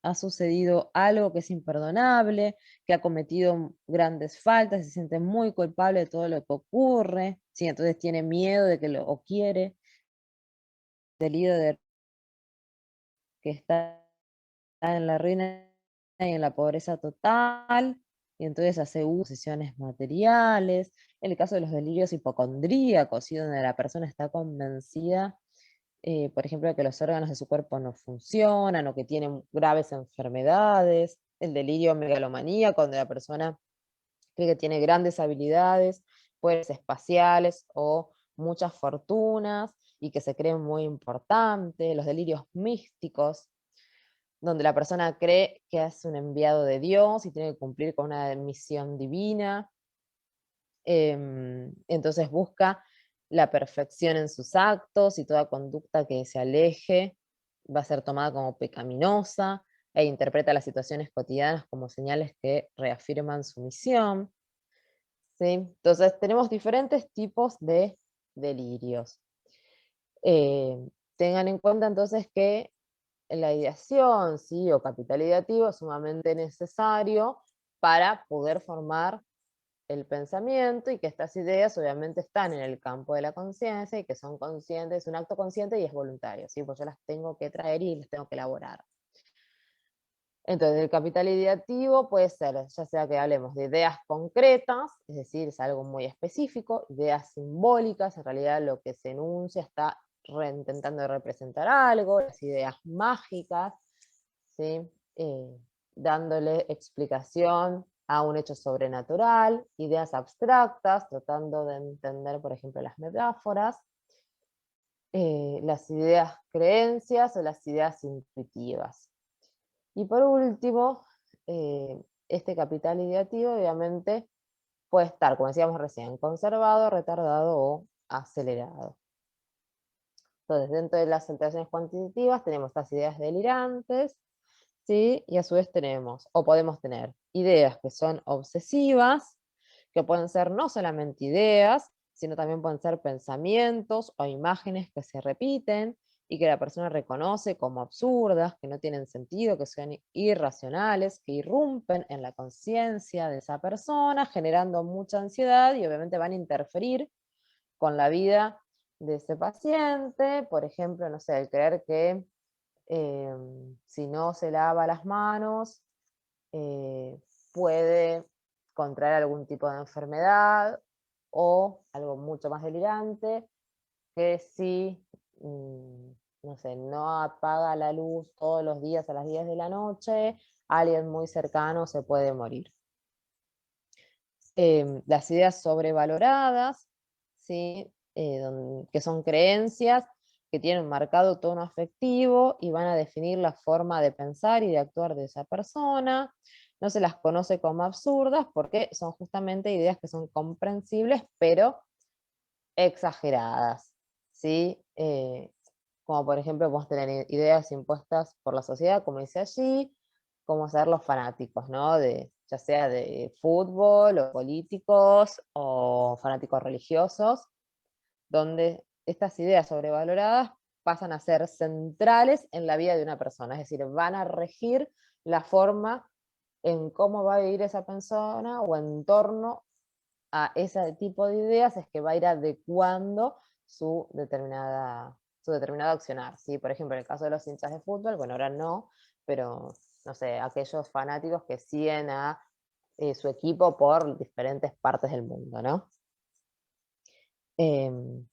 ha sucedido algo que es imperdonable, que ha cometido grandes faltas, se siente muy culpable de todo lo que ocurre, ¿sí? Entonces tiene miedo de que lo o quiere. Delirio de que está en la ruina y en la pobreza total, y entonces hace uso de posesiones materiales. En el caso de los delirios hipocondríacos, ¿sí? Donde la persona está convencida, por ejemplo, de que los órganos de su cuerpo no funcionan o que tienen graves enfermedades. El delirio megalomaníaco, donde la persona cree que tiene grandes habilidades, poderes espaciales o muchas fortunas y que se creen muy importante. Los delirios místicos, donde la persona cree que es un enviado de Dios y tiene que cumplir con una misión divina. Entonces busca la perfección en sus actos y toda conducta que se aleje va a ser tomada como pecaminosa e interpreta las situaciones cotidianas como señales que reafirman su misión, ¿sí? Entonces tenemos diferentes tipos de delirios. Eh, Tengan en cuenta entonces que la ideación, ¿sí? O capital ideativo es sumamente necesario para poder formar el pensamiento y que estas ideas obviamente están en el campo de la conciencia y que son conscientes, es un acto consciente y es voluntario, ¿sí? Pues yo las tengo que traer y las tengo que elaborar. Entonces, el capital ideativo puede ser, ya sea que hablemos de ideas concretas, es decir, es algo muy específico, ideas simbólicas, en realidad lo que se enuncia está intentando representar algo, las ideas mágicas, ¿sí? Dándole explicación a un hecho sobrenatural, ideas abstractas, tratando de entender, por ejemplo, las metáforas, las ideas creencias o las ideas intuitivas. Y por último, este capital ideativo obviamente puede estar, como decíamos recién, conservado, retardado o acelerado. Entonces, dentro de las alteraciones cuantitativas tenemos estas ideas delirantes, ¿sí? Y a su vez tenemos, o podemos tener, ideas que son obsesivas, que pueden ser no solamente ideas, sino también pueden ser pensamientos o imágenes que se repiten y que la persona reconoce como absurdas, que no tienen sentido, que son irracionales, que irrumpen en la conciencia de esa persona, generando mucha ansiedad y obviamente van a interferir con la vida de ese paciente. Por ejemplo, no sé, el creer que si no se lava las manos, eh, puede contraer algún tipo de enfermedad, o algo mucho más delirante, que si, no sé, no apaga la luz todos los días a las 10 de la noche, alguien muy cercano se puede morir. Las ideas sobrevaloradas, ¿sí? Que son creencias que tienen un marcado tono afectivo y van a definir la forma de pensar y de actuar de esa persona. no se las conoce como absurdas porque son justamente ideas que son comprensibles, pero exageradas, ¿sí? Como por ejemplo podemos tener ideas impuestas por la sociedad, como dice allí, como ser los fanáticos, ¿no? Ya sea de fútbol o políticos o fanáticos religiosos, donde estas ideas sobrevaloradas pasan a ser centrales en la vida de una persona, es decir, van a regir la forma en cómo va a vivir esa persona o en torno a ese tipo de ideas es que va a ir adecuando su determinado accionar, ¿sí? Por ejemplo, en el caso de los hinchas de fútbol, bueno, ahora no, pero no sé, aquellos fanáticos que siguen a su equipo por diferentes partes del mundo, ¿no? Em,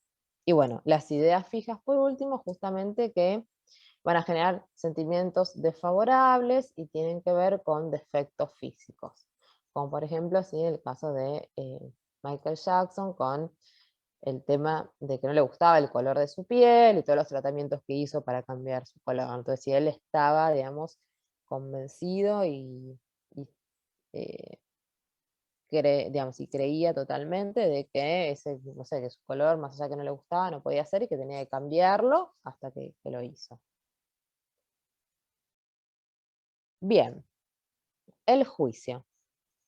y bueno, las ideas fijas, por último, justamente que van a generar sentimientos desfavorables y tienen que ver con defectos físicos. Como por ejemplo, sí, el caso de Michael Jackson con el tema de que no le gustaba el color de su piel y todos los tratamientos que hizo para cambiar su color. Entonces, si él estaba, digamos, convencido y, eh, digamos, y creía totalmente de que ese, no sé, que su color, más allá que no le gustaba, no podía ser y que tenía que cambiarlo hasta que lo hizo. Bien, el juicio.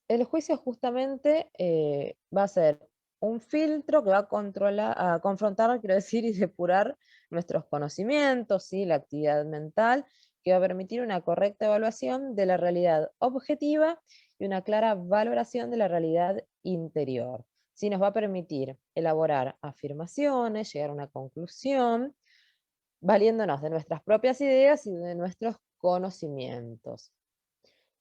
El juicio justamente va a ser un filtro que va a controlar, a confrontar, quiero decir, y depurar nuestros conocimientos, ¿sí? La actividad mental, que va a permitir una correcta evaluación de la realidad objetiva y una clara valoración de la realidad interior. ¿Sí? Nos va a permitir elaborar afirmaciones, llegar a una conclusión, valiéndonos de nuestras propias ideas y de nuestros conocimientos.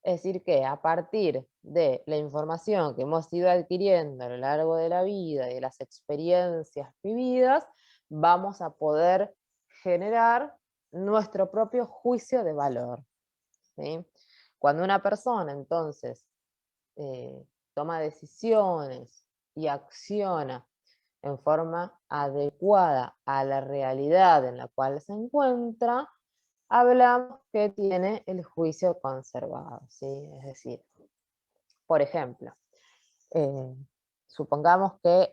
Es decir, que a partir de la información que hemos ido adquiriendo a lo largo de la vida y de las experiencias vividas, vamos a poder generar nuestro propio juicio de valor, ¿sí? Cuando una persona entonces toma decisiones y acciona en forma adecuada a la realidad en la cual se encuentra, hablamos que tiene el juicio conservado, ¿sí? Es decir, por ejemplo, eh, supongamos que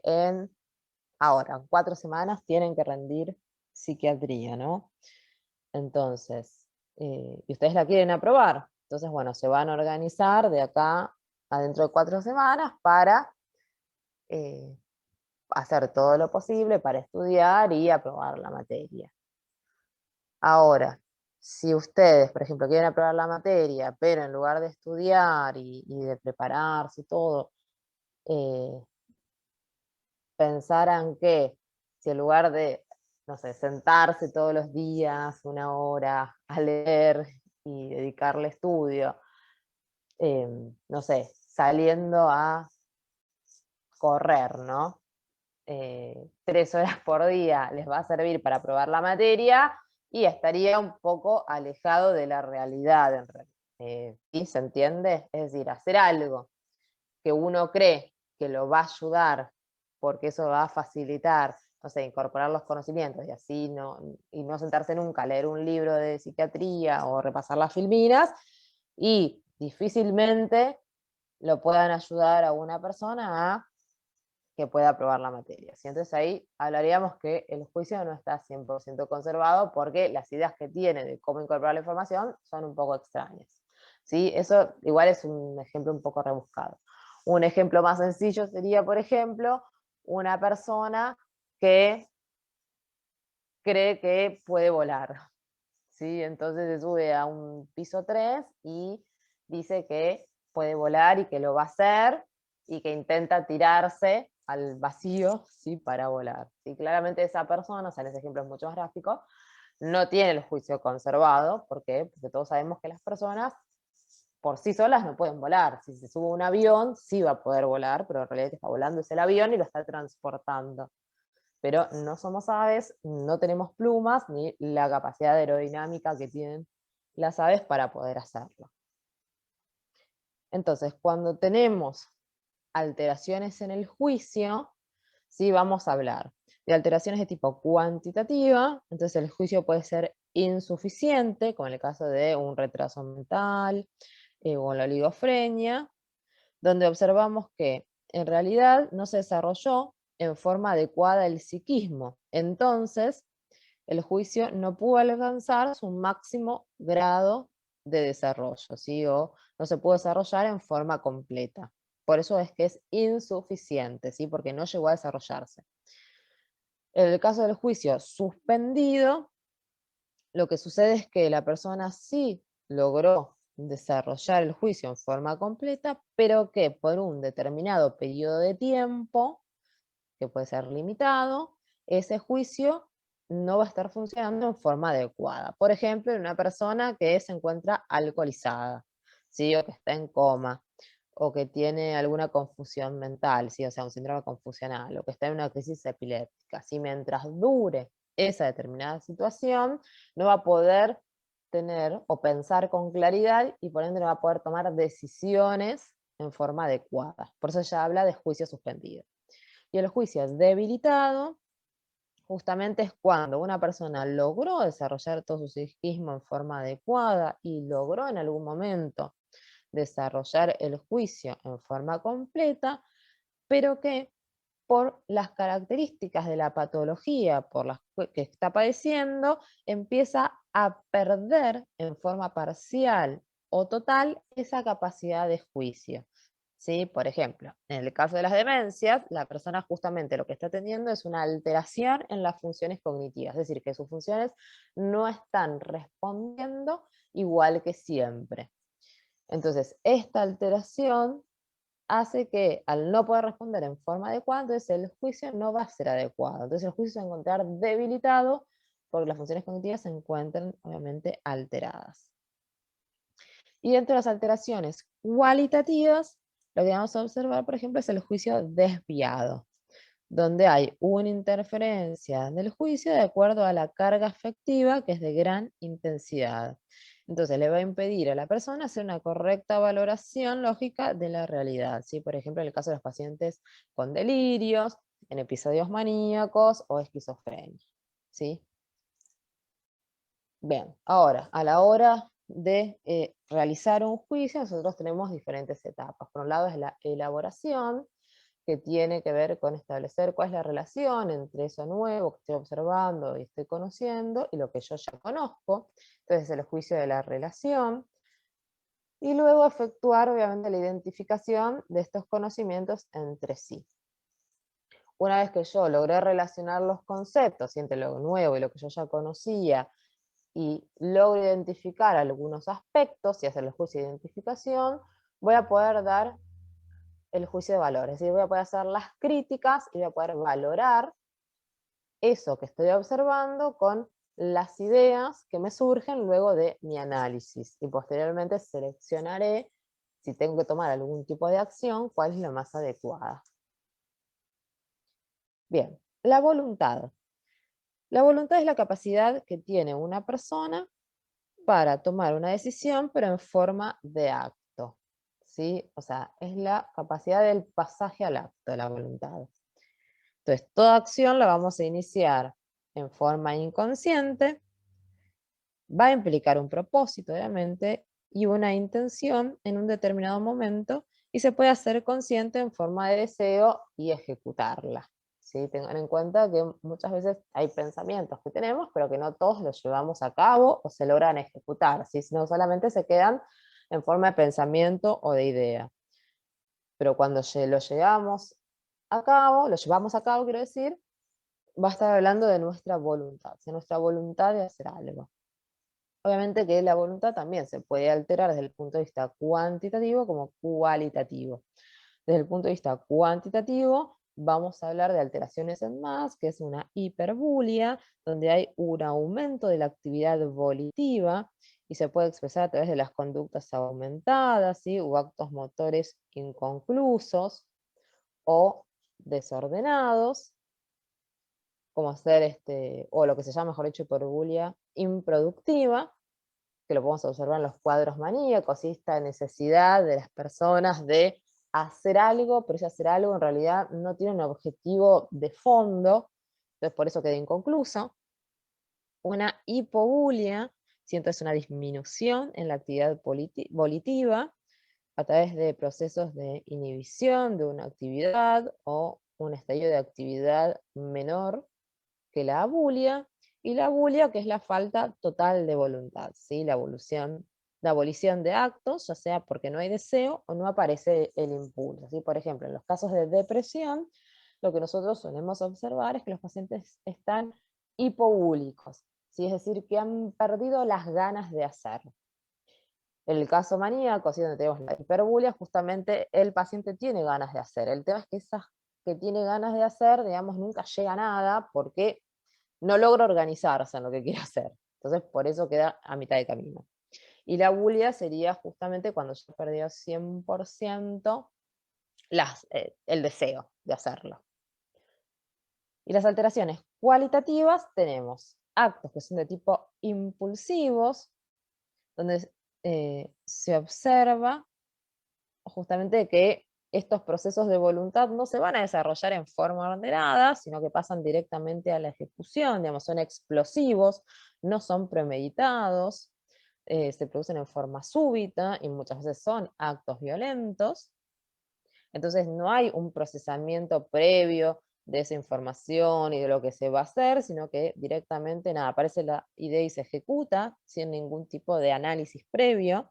ahora, en 4 semanas, tienen que rendir psiquiatría, ¿no? Entonces, y ustedes la quieren aprobar. Entonces, bueno, se van a organizar de acá a dentro de 4 semanas para eh, hacer todo lo posible para estudiar y aprobar la materia. Ahora, si ustedes, por ejemplo, quieren aprobar la materia, pero en lugar de estudiar y de prepararse y todo, eh, pensaran que si en lugar de, no sé, sentarse todos los días 1 hora a leer y dedicarle estudio, no sé, saliendo a correr, ¿no? 3 horas por día les va a servir para aprobar la materia y estaría un poco alejado de la realidad en realidad. ¿Sí? ¿Se entiende? Es decir, hacer algo que uno cree que lo va a ayudar porque eso va a facilitar, no sé, incorporar los conocimientos y así y no sentarse nunca a leer un libro de psiquiatría o repasar las filminas y difícilmente lo puedan ayudar a una persona a que pueda aprobar la materia. ¿Sí? Entonces ahí hablaríamos que el juicio no está 100% conservado porque las ideas que tiene de cómo incorporar la información son un poco extrañas. ¿Sí? Eso igual es un ejemplo un poco rebuscado. Un ejemplo más sencillo sería, por ejemplo, una persona que cree que puede volar. ¿Sí? Entonces se sube a un piso 3 y dice que puede volar y que lo va a hacer y que intenta tirarse al vacío, ¿sí? Para volar. ¿Sí? Claramente esa persona, o sea, en ese ejemplo es mucho más gráfico, no tiene el juicio conservado. ¿Por qué? Porque todos sabemos que las personas por sí solas no pueden volar. Si se sube a un avión, sí va a poder volar, pero en realidad está volando es el avión y lo está transportando. Pero no somos aves, no tenemos plumas, ni la capacidad aerodinámica que tienen las aves para poder hacerlo. Entonces, cuando tenemos alteraciones en el juicio, sí vamos a hablar de alteraciones de tipo cuantitativa. Entonces el juicio puede ser insuficiente, como en el caso de un retraso mental, o la oligofrenia, donde observamos que en realidad no se desarrolló en forma adecuada el psiquismo. Entonces, el juicio no pudo alcanzar su máximo grado de desarrollo, ¿sí? O no se pudo desarrollar en forma completa. Por eso es que es insuficiente, ¿sí? Porque no llegó a desarrollarse. En el caso del juicio suspendido, lo que sucede es que la persona sí logró desarrollar el juicio en forma completa, pero que por un determinado periodo de tiempo, que puede ser limitado, ese juicio no va a estar funcionando en forma adecuada. Por ejemplo, en una persona que se encuentra alcoholizada, ¿sí? O que está en coma, o que tiene alguna confusión mental, ¿sí? O sea, un síndrome confusional, o que está en una crisis epiléptica. ¿Sí? Mientras dure esa determinada situación, no va a poder tener o pensar con claridad y por ende no va a poder tomar decisiones en forma adecuada. Por eso ya habla de juicio suspendido. Y el juicio debilitado justamente es cuando una persona logró desarrollar todo su psiquismo en forma adecuada y logró en algún momento desarrollar el juicio en forma completa, pero que por las características de la patología por las que está padeciendo, empieza a perder en forma parcial o total esa capacidad de juicio. ¿Sí? Por ejemplo, en el caso de las demencias, la persona justamente lo que está teniendo es una alteración en las funciones cognitivas, es decir, que sus funciones no están respondiendo igual que siempre. Entonces, esta alteración hace que al no poder responder en forma adecuada, entonces el juicio no va a ser adecuado. Entonces el juicio se va a encontrar debilitado porque las funciones cognitivas se encuentran obviamente alteradas. Y dentro de las alteraciones cualitativas, lo que vamos a observar, por ejemplo, es el juicio desviado, donde hay una interferencia del juicio de acuerdo a la carga afectiva que es de gran intensidad. Entonces le va a impedir a la persona hacer una correcta valoración lógica de la realidad, ¿sí? Por ejemplo, en el caso de los pacientes con delirios, en episodios maníacos o esquizofrenia, ¿sí? Bien, ahora, a la hora de realizar un juicio, nosotros tenemos diferentes etapas. Por un lado es la elaboración, que tiene que ver con establecer cuál es la relación entre eso nuevo que estoy observando y estoy conociendo y lo que yo ya conozco. Entonces el juicio de la relación. Y luego efectuar obviamente la identificación de estos conocimientos entre sí. Una vez que yo logré relacionar los conceptos entre lo nuevo y lo que yo ya conocía y logro identificar algunos aspectos y hacer el juicio de identificación, voy a poder dar el juicio de valor, es decir, voy a poder hacer las críticas y voy a poder valorar eso que estoy observando con las ideas que me surgen luego de mi análisis y posteriormente seleccionaré, si tengo que tomar algún tipo de acción, cuál es la más adecuada. Bien, la voluntad. La voluntad es la capacidad que tiene una persona para tomar una decisión, pero en forma de acto, ¿sí? O sea, es la capacidad del pasaje al acto, la voluntad. Entonces, toda acción la vamos a iniciar en forma inconsciente, va a implicar un propósito, obviamente, y una intención en un determinado momento, y se puede hacer consciente en forma de deseo y ejecutarla. ¿Sí? Tengan en cuenta que muchas veces hay pensamientos que tenemos, pero que no todos los llevamos a cabo o se logran ejecutar, ¿sí? Sino solamente se quedan en forma de pensamiento o de idea. Pero cuando lo llevamos a cabo, quiero decir, va a estar hablando de nuestra voluntad, de nuestra voluntad de hacer algo. Obviamente que la voluntad también se puede alterar desde el punto de vista cuantitativo como cualitativo. Desde el punto de vista cuantitativo, vamos a hablar de alteraciones en más, que es una hiperbulia, donde hay un aumento de la actividad volitiva y se puede expresar a través de las conductas aumentadas, ¿sí? O actos motores inconclusos o desordenados, como hacer o lo que se llama, mejor dicho, hiperbulia improductiva, que lo podemos observar en los cuadros maníacos, y esta necesidad de las personas de hacer algo, pero ese hacer algo en realidad no tiene un objetivo de fondo, entonces por eso queda inconcluso. Una hipobulia, siento es una disminución en la actividad volitiva a través de procesos de inhibición de una actividad o un estadio de actividad menor que la abulia, y la abulia, que es la falta total de voluntad, ¿sí? La abolición de actos, ya sea porque no hay deseo o no aparece el impulso, ¿sí? Por ejemplo, en los casos de depresión, lo que nosotros solemos observar es que los pacientes están hipoúlicos, ¿sí? Es decir, que han perdido las ganas de hacer. En el caso maníaco, donde tenemos la hiperbulia, justamente el paciente tiene ganas de hacer. El tema es que esas que tiene ganas de hacer, digamos, nunca llega a nada porque no logra organizarse en lo que quiere hacer. Entonces, por eso queda a mitad de camino. Y la bulia sería justamente cuando ya perdió 100% el deseo de hacerlo. Y las alteraciones cualitativas tenemos actos que son de tipo impulsivos, donde se observa justamente que estos procesos de voluntad no se van a desarrollar en forma ordenada, sino que pasan directamente a la ejecución, digamos, son explosivos, no son premeditados, se producen en forma súbita y muchas veces son actos violentos. Entonces no hay un procesamiento previo de esa información y de lo que se va a hacer, sino que directamente nada, aparece la idea y se ejecuta sin ningún tipo de análisis previo.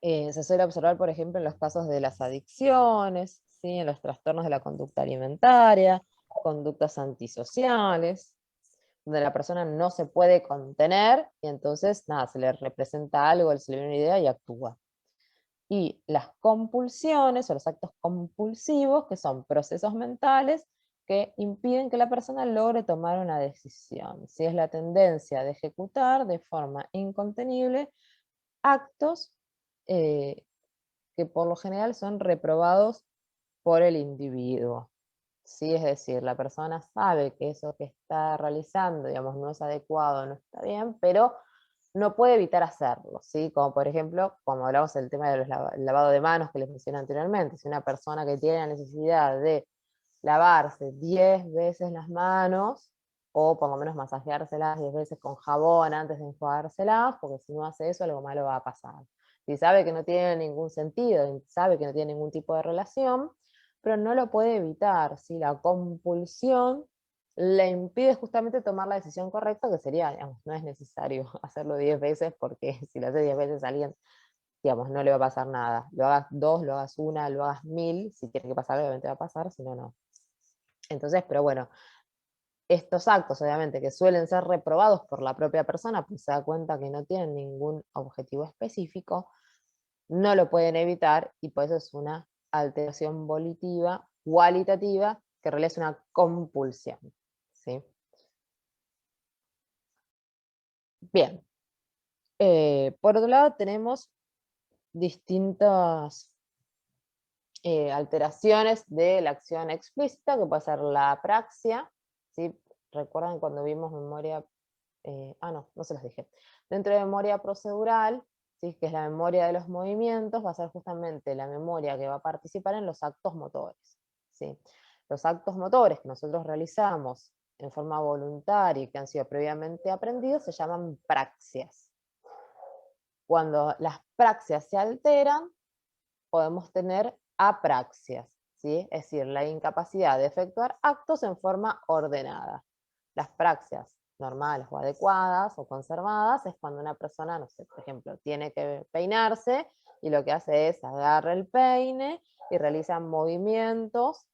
Se suele observar, por ejemplo, en los casos de las adicciones, ¿sí? En los trastornos de la conducta alimentaria, conductas antisociales, donde la persona no se puede contener y entonces, nada, se le representa algo, se le viene una idea y actúa. Y las compulsiones o los actos compulsivos, que son procesos mentales que impiden que la persona logre tomar una decisión. Si es la tendencia de ejecutar de forma incontenible actos que por lo general son reprobados por el individuo. ¿Sí? Es decir, la persona sabe que eso que está realizando, digamos, no es adecuado, no está bien, pero no puede evitar hacerlo, ¿sí? Como por ejemplo, como hablamos del tema del lavado de manos que les mencioné anteriormente, si una persona que tiene la necesidad de lavarse 10 veces las manos, o por lo menos masajeárselas 10 veces con jabón antes de enjuagárselas, porque si no hace eso algo malo va a pasar. Si sabe que no tiene ningún sentido, sabe que no tiene ningún tipo de relación, pero no lo puede evitar, ¿sí? La compulsión le impide justamente tomar la decisión correcta, que sería, digamos, no es necesario hacerlo 10 veces, porque si lo hace 10 veces a alguien, digamos, no le va a pasar nada. Lo hagas 2, lo hagas 1, lo hagas 1000, si tiene que pasar, obviamente va a pasar, si no, no. Entonces, pero bueno, estos actos, obviamente, que suelen ser reprobados por la propia persona, pues se da cuenta que no tienen ningún objetivo específico, no lo pueden evitar y por eso es una alteración volitiva, cualitativa, que en realidad es una compulsión. ¿Sí? Bien. Por otro lado, tenemos distintas alteraciones de la acción explícita, que puede ser la apraxia, ¿sí? Recuerdan cuando vimos memoria, no se los dije. Dentro de memoria procedural, ¿sí? Que es la memoria de los movimientos, va a ser justamente la memoria que va a participar en los actos motores, ¿sí? Los actos motores que nosotros realizamos en forma voluntaria y que han sido previamente aprendidos se llaman praxias. Cuando las praxias se alteran, podemos tener apraxias, ¿sí? Es decir, la incapacidad de efectuar actos en forma ordenada. Las praxias normales o adecuadas o conservadas es cuando una persona, no sé, por ejemplo, tiene que peinarse y lo que hace es agarra el peine y realiza movimientos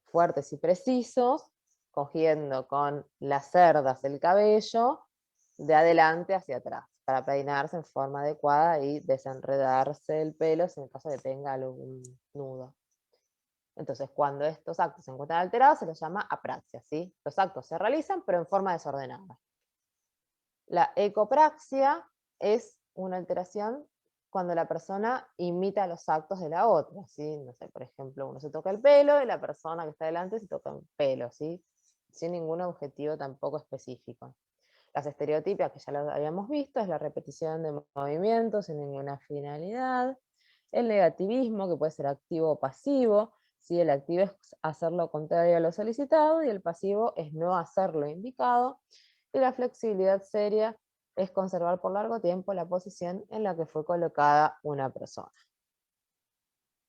fuertes y precisos, cogiendo con las cerdas el cabello de adelante hacia atrás, para peinarse en forma adecuada y desenredarse el pelo si en el caso de que tenga algún nudo. Entonces, cuando estos actos se encuentran alterados, se los llama apraxia, ¿sí? Los actos se realizan, pero en forma desordenada. La ecopraxia es una alteración cuando la persona imita los actos de la otra, ¿sí? No sé, por ejemplo, uno se toca el pelo y la persona que está delante se toca un pelo, ¿sí? Sin ningún objetivo tampoco específico. Las estereotipias, que ya lo habíamos visto, es la repetición de movimientos sin ninguna finalidad. El negativismo, que puede ser activo o pasivo. ¿Sí? El activo es hacer lo contrario a lo solicitado y el pasivo es no hacer lo indicado. y la flexibilidad seria es conservar por largo tiempo la posición en la que fue colocada una persona.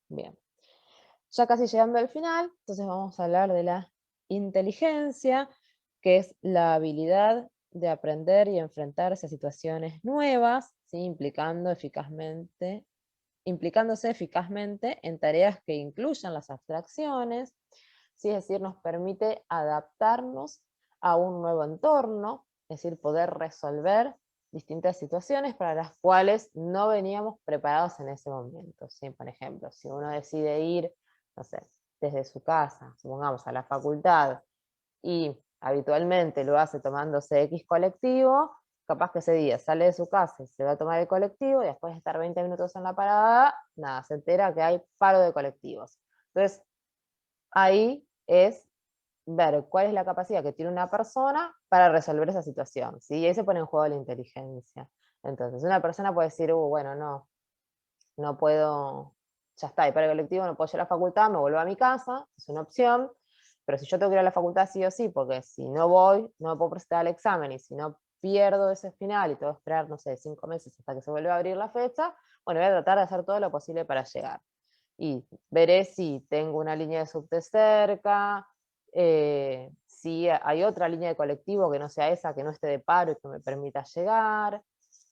Bien, ya casi llegando al final, entonces vamos a hablar de la inteligencia, que es la habilidad de aprender y enfrentarse a situaciones nuevas, ¿sí? Implicándose eficazmente en tareas que incluyan las abstracciones, ¿sí? Es decir, nos permite adaptarnos a un nuevo entorno, es decir, poder resolver distintas situaciones para las cuales no veníamos preparados en ese momento, ¿sí? Por ejemplo, si uno decide ir, no sé, desde su casa, supongamos, a la facultad, y habitualmente lo hace tomándose X colectivo, capaz que ese día sale de su casa y se va a tomar el colectivo, y después de estar 20 minutos en la parada, nada, se entera que hay paro de colectivos. Entonces, ahí es ver cuál es la capacidad que tiene una persona para resolver esa situación, ¿sí? Y ahí se pone en juego la inteligencia. Entonces, una persona puede decir, bueno, no puedo, ya está, y para el colectivo no puedo ir a la facultad, me vuelvo a mi casa, es una opción, pero si yo tengo que ir a la facultad sí o sí, porque si no voy, no me puedo presentar el examen, y si no pierdo ese final y tengo que esperar, no sé, 5 meses hasta que se vuelva a abrir la fecha, bueno, voy a tratar de hacer todo lo posible para llegar. Y veré si tengo una línea de subte cerca, si hay otra línea de colectivo que no sea esa, que no esté de paro y que me permita llegar,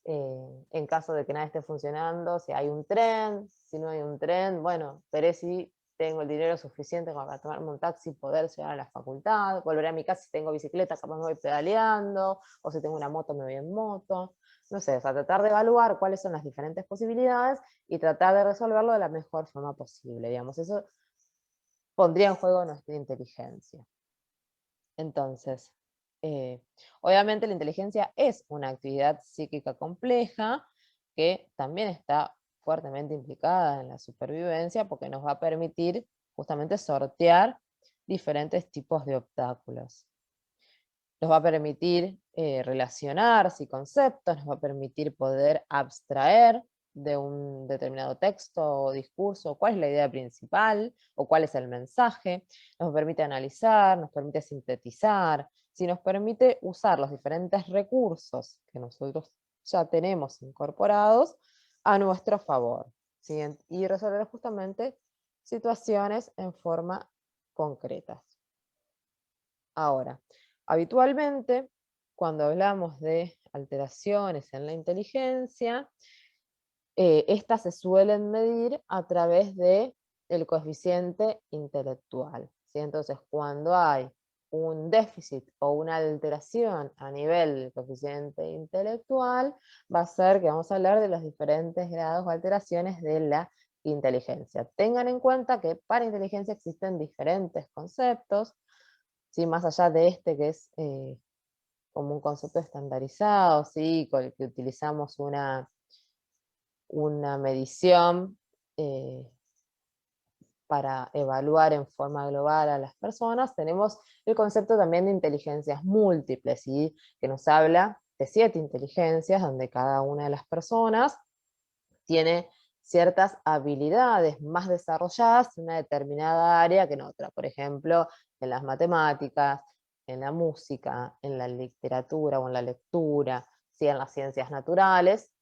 en caso de que nada esté funcionando, si hay un tren, si no hay un tren, bueno, veré si tengo el dinero suficiente como para tomarme un taxi y poder llegar a la facultad, volveré a mi casa si tengo bicicleta, capaz me voy pedaleando, o si tengo una moto me voy en moto, no sé, o sea, tratar de evaluar cuáles son las diferentes posibilidades y tratar de resolverlo de la mejor forma posible, digamos, eso pondría en juego nuestra inteligencia. Entonces, obviamente la inteligencia es una actividad psíquica compleja que también está fuertemente implicada en la supervivencia porque nos va a permitir justamente sortear diferentes tipos de obstáculos. Nos va a permitir relacionarse y conceptos, nos va a permitir poder abstraer de un determinado texto o discurso cuál es la idea principal o cuál es el mensaje, nos permite analizar, nos permite sintetizar, si nos permite usar los diferentes recursos que nosotros ya tenemos incorporados a nuestro favor, ¿sí? Y resolver justamente situaciones en forma concreta. Ahora, habitualmente, cuando hablamos de alteraciones en la inteligencia, estas se suelen medir a través del coeficiente intelectual, ¿sí? Entonces, cuando hay un déficit o una alteración a nivel del coeficiente intelectual, va a ser que vamos a hablar de los diferentes grados o alteraciones de la inteligencia. Tengan en cuenta que para inteligencia existen diferentes conceptos, ¿sí? Más allá de este que es como un concepto estandarizado, ¿sí? Con el que utilizamos una medición para evaluar en forma global a las personas, tenemos el concepto también de inteligencias múltiples, ¿sí? Que nos habla de 7 inteligencias, donde cada una de las personas tiene ciertas habilidades más desarrolladas en una determinada área que en otra. Por ejemplo, en las matemáticas, en la música, en la literatura o en la lectura, ¿sí? En las ciencias naturales,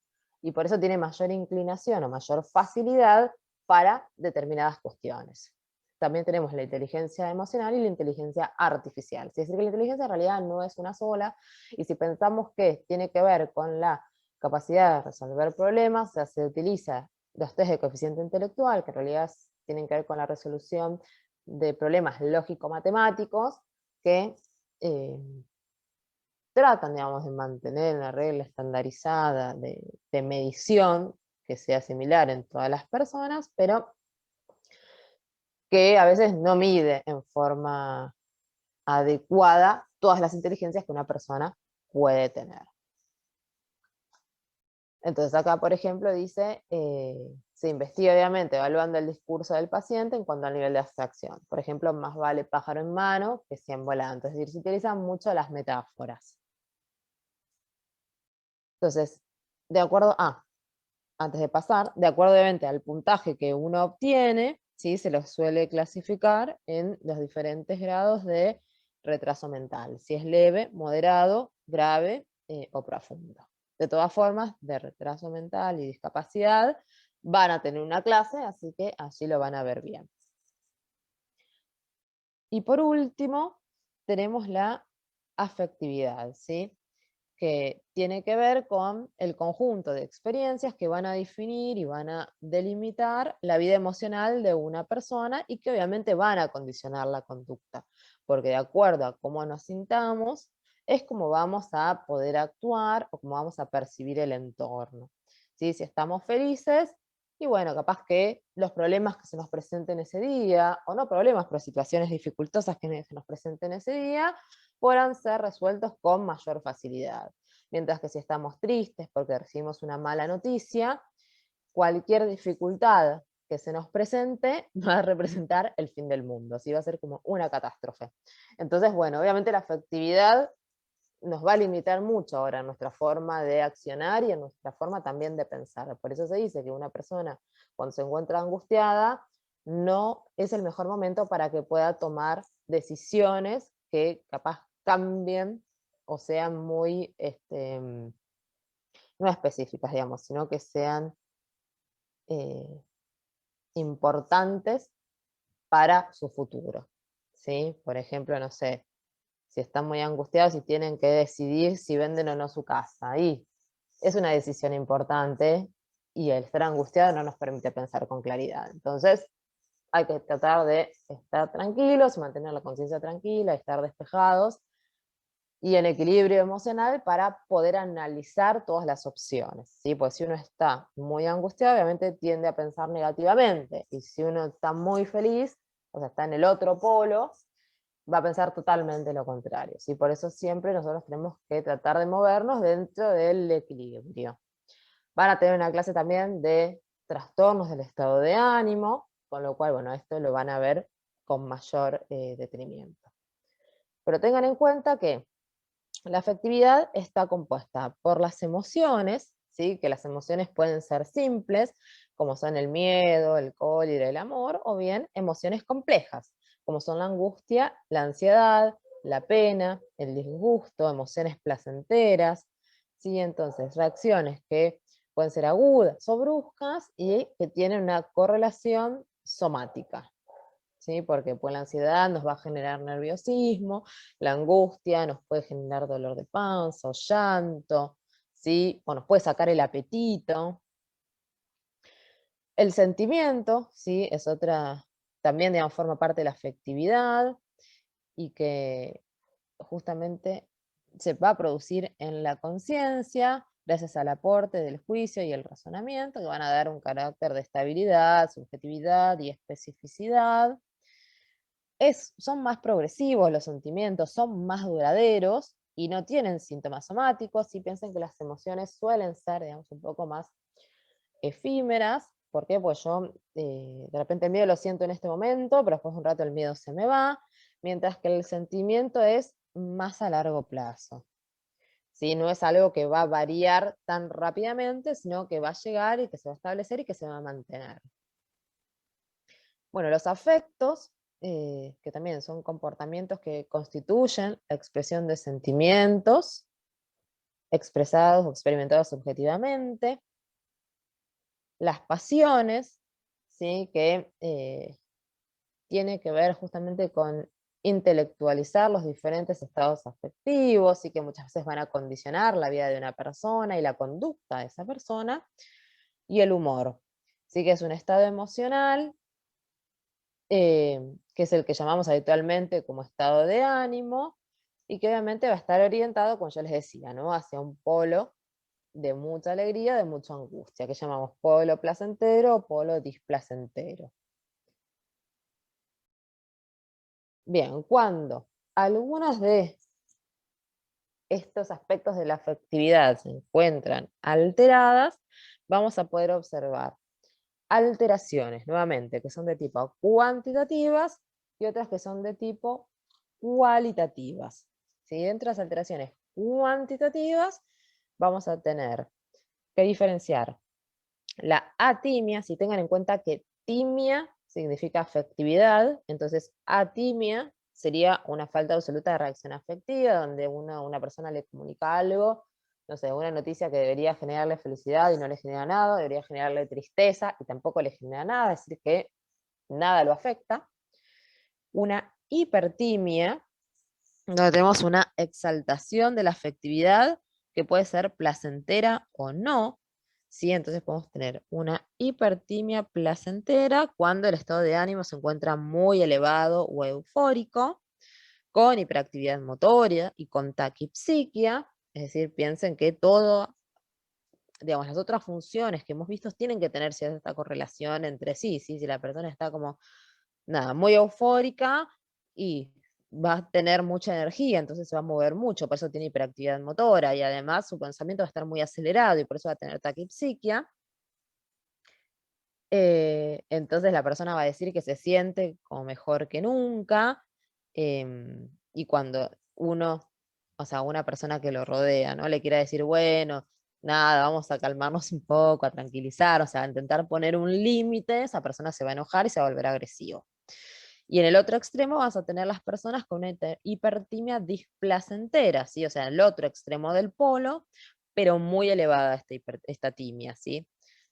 y por eso tiene mayor inclinación o mayor facilidad para determinadas cuestiones. También tenemos la inteligencia emocional y la inteligencia artificial. Es decir, que la inteligencia en realidad no es una sola, y si pensamos que tiene que ver con la capacidad de resolver problemas, o sea, se utiliza los test de coeficiente intelectual, que en realidad tienen que ver con la resolución de problemas lógico-matemáticos, que tratan, digamos, de mantener una regla estandarizada de medición que sea similar en todas las personas, pero que a veces no mide en forma adecuada todas las inteligencias que una persona puede tener. Entonces acá, por ejemplo, dice, se investiga obviamente evaluando el discurso del paciente en cuanto al nivel de abstracción. Por ejemplo, más vale pájaro en mano que 100 volando. Es decir, se utilizan mucho las metáforas. Entonces, de acuerdo antes de pasar, de acuerdo obviamente al puntaje que uno obtiene, ¿sí? Se los suele clasificar en los diferentes grados de retraso mental. Si es leve, moderado grave o profundo. De todas formas, de retraso mental y discapacidad van a tener una clase, así que allí lo van a ver bien. Y por último, tenemos la afectividad, ¿sí? Que tiene que ver con el conjunto de experiencias que van a definir y van a delimitar la vida emocional de una persona y que obviamente van a condicionar la conducta, porque de acuerdo a cómo nos sintamos, es como vamos a poder actuar o cómo vamos a percibir el entorno. ¿Sí? Si estamos felices, y bueno, capaz que los problemas que se nos presenten ese día, o no problemas, pero situaciones dificultosas que se nos presenten ese día, puedan ser resueltos con mayor facilidad. Mientras que si estamos tristes porque recibimos una mala noticia, cualquier dificultad que se nos presente va a representar el fin del mundo, ¿sí? Va a ser como una catástrofe. Entonces, bueno, obviamente la afectividad nos va a limitar mucho ahora en nuestra forma de accionar y en nuestra forma también de pensar. Por eso se dice que una persona cuando se encuentra angustiada no es el mejor momento para que pueda tomar decisiones que capaz cambien o sean muy, no específicas, digamos, sino que sean importantes para su futuro. ¿Sí? Por ejemplo, no sé, si están muy angustiados y tienen que decidir si venden o no su casa. Y es una decisión importante y el estar angustiado no nos permite pensar con claridad. Entonces, hay que tratar de estar tranquilos, mantener la conciencia tranquila, estar despejados y en equilibrio emocional para poder analizar todas las opciones, ¿sí? Pues si uno está muy angustiado, obviamente tiende a pensar negativamente, y si uno está muy feliz, o sea, está en el otro polo, va a pensar totalmente lo contrario, ¿sí? Por eso siempre nosotros tenemos que tratar de movernos dentro del equilibrio. Van a tener una clase también de trastornos del estado de ánimo, con lo cual, bueno, esto lo van a ver con mayor detenimiento. Pero tengan en cuenta que la afectividad está compuesta por las emociones, ¿sí? Que las emociones pueden ser simples, como son el miedo, el cólera, el amor, o bien emociones complejas, como son la angustia, la ansiedad, la pena, el disgusto, emociones placenteras, ¿sí? Entonces, reacciones que pueden ser agudas o bruscas y que tienen una correlación somática. ¿Sí? Porque pues, la ansiedad nos va a generar nerviosismo, la angustia nos puede generar dolor de panza o llanto, ¿sí? O nos puede sacar el apetito. El sentimiento, ¿sí? Es otra, también digamos, forma parte de la afectividad y que justamente se va a producir en la conciencia gracias al aporte del juicio y el razonamiento que van a dar un carácter de estabilidad, subjetividad y especificidad. Son más progresivos los sentimientos, son más duraderos y no tienen síntomas somáticos, y piensen que las emociones suelen ser, digamos, un poco más efímeras. ¿Por qué? Pues yo de repente el miedo lo siento en este momento, pero después de un rato el miedo se me va, mientras que el sentimiento es más a largo plazo. ¿Sí? No es algo que va a variar tan rápidamente, sino que va a llegar y que se va a establecer y que se va a mantener. Bueno, los afectos, que también son comportamientos que constituyen la expresión de sentimientos expresados o experimentados subjetivamente. Las pasiones, ¿sí? Que tiene que ver justamente con intelectualizar los diferentes estados afectivos y que muchas veces van a condicionar la vida de una persona y la conducta de esa persona. Y el humor, ¿sí? Que es un estado emocional que es el que llamamos habitualmente como estado de ánimo, y que obviamente va a estar orientado, como yo les decía, ¿no? Hacia un polo de mucha alegría, de mucha angustia, que llamamos polo placentero o polo displacentero. Bien, cuando algunas de estos aspectos de la afectividad se encuentran alteradas, vamos a poder observar alteraciones, nuevamente, que son de tipo cuantitativas y otras que son de tipo cualitativas. ¿Sí? Dentro de las alteraciones cuantitativas vamos a tener que diferenciar la atimia, si tengan en cuenta que timia significa afectividad, entonces atimia sería una falta absoluta de reacción afectiva, donde una persona le comunica algo, no sé, una noticia que debería generarle felicidad y no le genera nada, debería generarle tristeza y tampoco le genera nada, es decir, que nada lo afecta. Una hipertimia, donde tenemos una exaltación de la afectividad que puede ser placentera o no, ¿sí? Entonces podemos tener una hipertimia placentera cuando el estado de ánimo se encuentra muy elevado o eufórico, con hiperactividad motoria y con taquipsiquia, es decir, piensen que todo, digamos, las otras funciones que hemos visto tienen que tener cierta correlación entre sí, ¿sí? Si la persona está como, nada, muy eufórica y va a tener mucha energía, entonces se va a mover mucho, por eso tiene hiperactividad motora y además su pensamiento va a estar muy acelerado y por eso va a tener taquipsiquia. Entonces la persona va a decir que se siente como mejor que nunca, y cuando uno, o sea, una persona que lo rodea, ¿no? Le quiera decir, bueno, nada, vamos a calmarnos un poco, a tranquilizar, o sea, a intentar poner un límite, esa persona se va a enojar y se va a volver agresivo. Y en el otro extremo vas a tener las personas con una hipertimia displacentera, ¿sí? O sea, en el otro extremo del polo, pero muy elevada esta timia, ¿sí?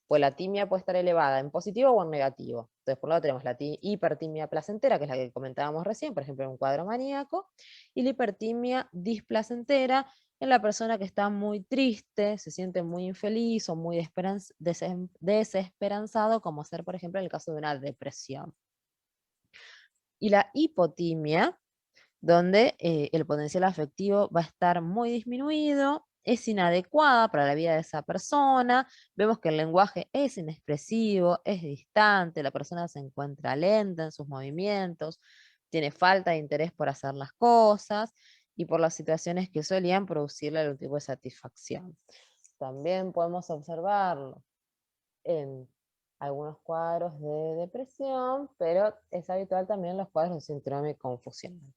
Pues la timia puede estar elevada en positivo o en negativo. Entonces, por un lado tenemos la hipertimia placentera, que es la que comentábamos recién, por ejemplo, en un cuadro maníaco, y la hipertimia displacentera en la persona que está muy triste, se siente muy infeliz o muy desesperanzado, como ser, por ejemplo, en el caso de una depresión. Y la hipotimia, donde el potencial afectivo va a estar muy disminuido, es inadecuada para la vida de esa persona, vemos que el lenguaje es inexpresivo, es distante, la persona se encuentra lenta en sus movimientos, tiene falta de interés por hacer las cosas y por las situaciones que solían producirle algún tipo de satisfacción. También podemos observarlo en algunos cuadros de depresión, pero es habitual también en los cuadros de síndrome confusional.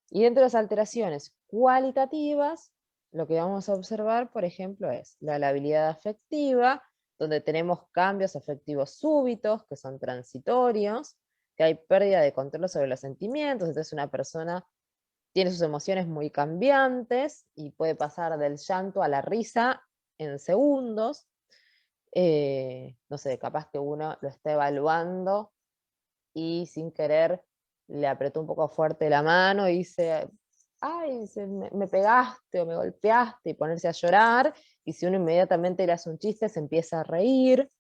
Y dentro de las alteraciones cualitativas, lo que vamos a observar, por ejemplo, es la labilidad afectiva, donde tenemos cambios afectivos súbitos, que son transitorios, que hay pérdida de control sobre los sentimientos, entonces una persona tiene sus emociones muy cambiantes y puede pasar del llanto a la risa en segundos. No sé, capaz que uno lo está evaluando y sin querer le apretó un poco fuerte la mano y dice, ay, me pegaste o me golpeaste, y ponerse a llorar, y si uno inmediatamente le hace un chiste, se empieza a reír.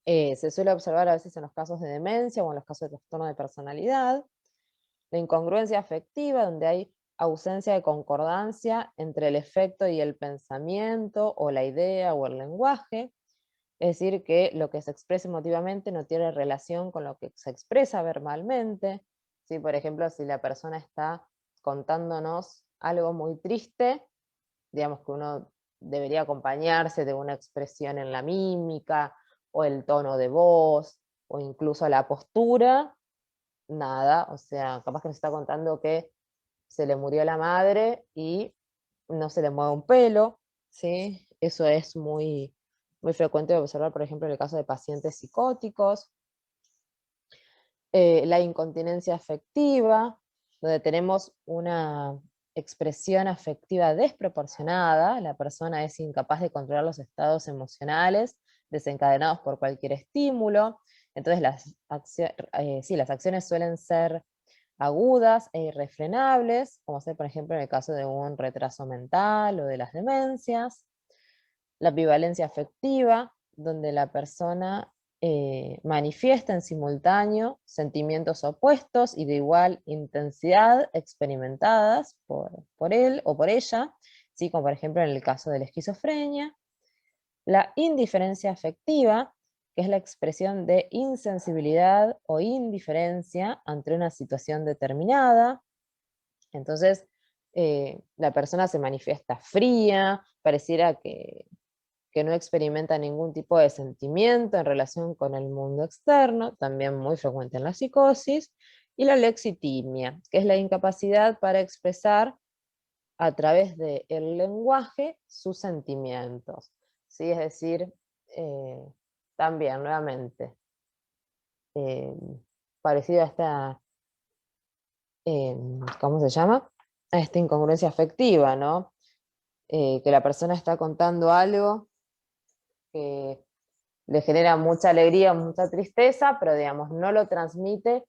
Se suele observar a veces en los casos de demencia o en los casos de trastorno de personalidad. La incongruencia afectiva, donde hay ausencia de concordancia entre el efecto y el pensamiento, o la idea o el lenguaje. Es decir, que lo que se expresa emotivamente no tiene relación con lo que se expresa verbalmente. ¿Sí? Por ejemplo, si la persona está contándonos algo muy triste, digamos que uno debería acompañarse de una expresión en la mímica, o el tono de voz, o incluso la postura, nada. O sea, capaz que nos está contando que se le murió la madre y no se le mueve un pelo, ¿sí? Eso es muy, muy frecuente de observar, por ejemplo, en el caso de pacientes psicóticos. La incontinencia afectiva, donde tenemos una expresión afectiva desproporcionada, la persona es incapaz de controlar los estados emocionales desencadenados por cualquier estímulo, entonces las acciones suelen ser agudas e irrefrenables, como ser, por ejemplo, en el caso de un retraso mental o de las demencias. La ambivalencia afectiva, donde la persona manifiesta en simultáneo sentimientos opuestos y de igual intensidad experimentadas por él o por ella, ¿sí? Como por ejemplo en el caso de la esquizofrenia. La indiferencia afectiva, que es la expresión de insensibilidad o indiferencia ante una situación determinada. Entonces, la persona se manifiesta fría, pareciera que no experimenta ningún tipo de sentimiento en relación con el mundo externo, también muy frecuente en la psicosis. Y la lexitimia, que es la incapacidad para expresar a través del lenguaje sus sentimientos. ¿Sí? Es decir, eh, también nuevamente, eh, parecido a ¿cómo se llama? A esta incongruencia afectiva, ¿no? Que la persona está contando algo que le genera mucha alegría, mucha tristeza, pero digamos, no lo transmite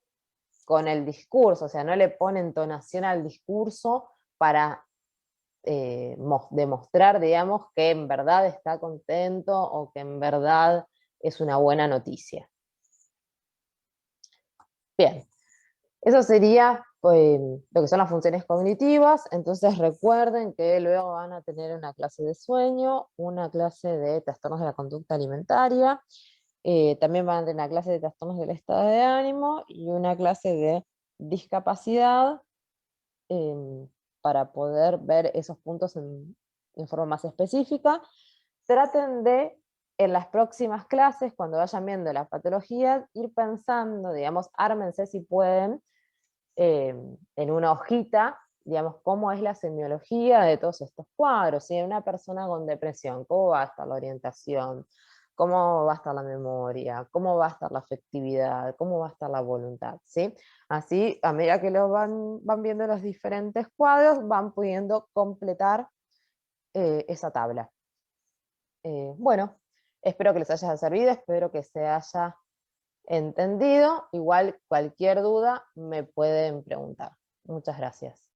con el discurso, o sea, no le pone entonación al discurso para demostrar, digamos, que en verdad está contento o que en verdad es una buena noticia. Bien, eso sería lo que son las funciones cognitivas. Entonces recuerden que luego van a tener una clase de sueño, una clase de trastornos de la conducta alimentaria, también van a tener una clase de trastornos del estado de ánimo y una clase de discapacidad, para poder ver esos puntos en forma más específica. Traten de, en las próximas clases, cuando vayan viendo las patologías, ir pensando, digamos, ármense si pueden, en una hojita, digamos, cómo es la semiología de todos estos cuadros. Si una persona con depresión, ¿cómo va a estar la orientación? ¿Cómo va a estar la memoria? ¿Cómo va a estar la afectividad? ¿Cómo va a estar la voluntad? ¿Sí? Así, a medida que van viendo los diferentes cuadros, van pudiendo completar esa tabla. Bueno, espero que les haya servido, espero que se haya entendido. Igual cualquier duda me pueden preguntar. Muchas gracias.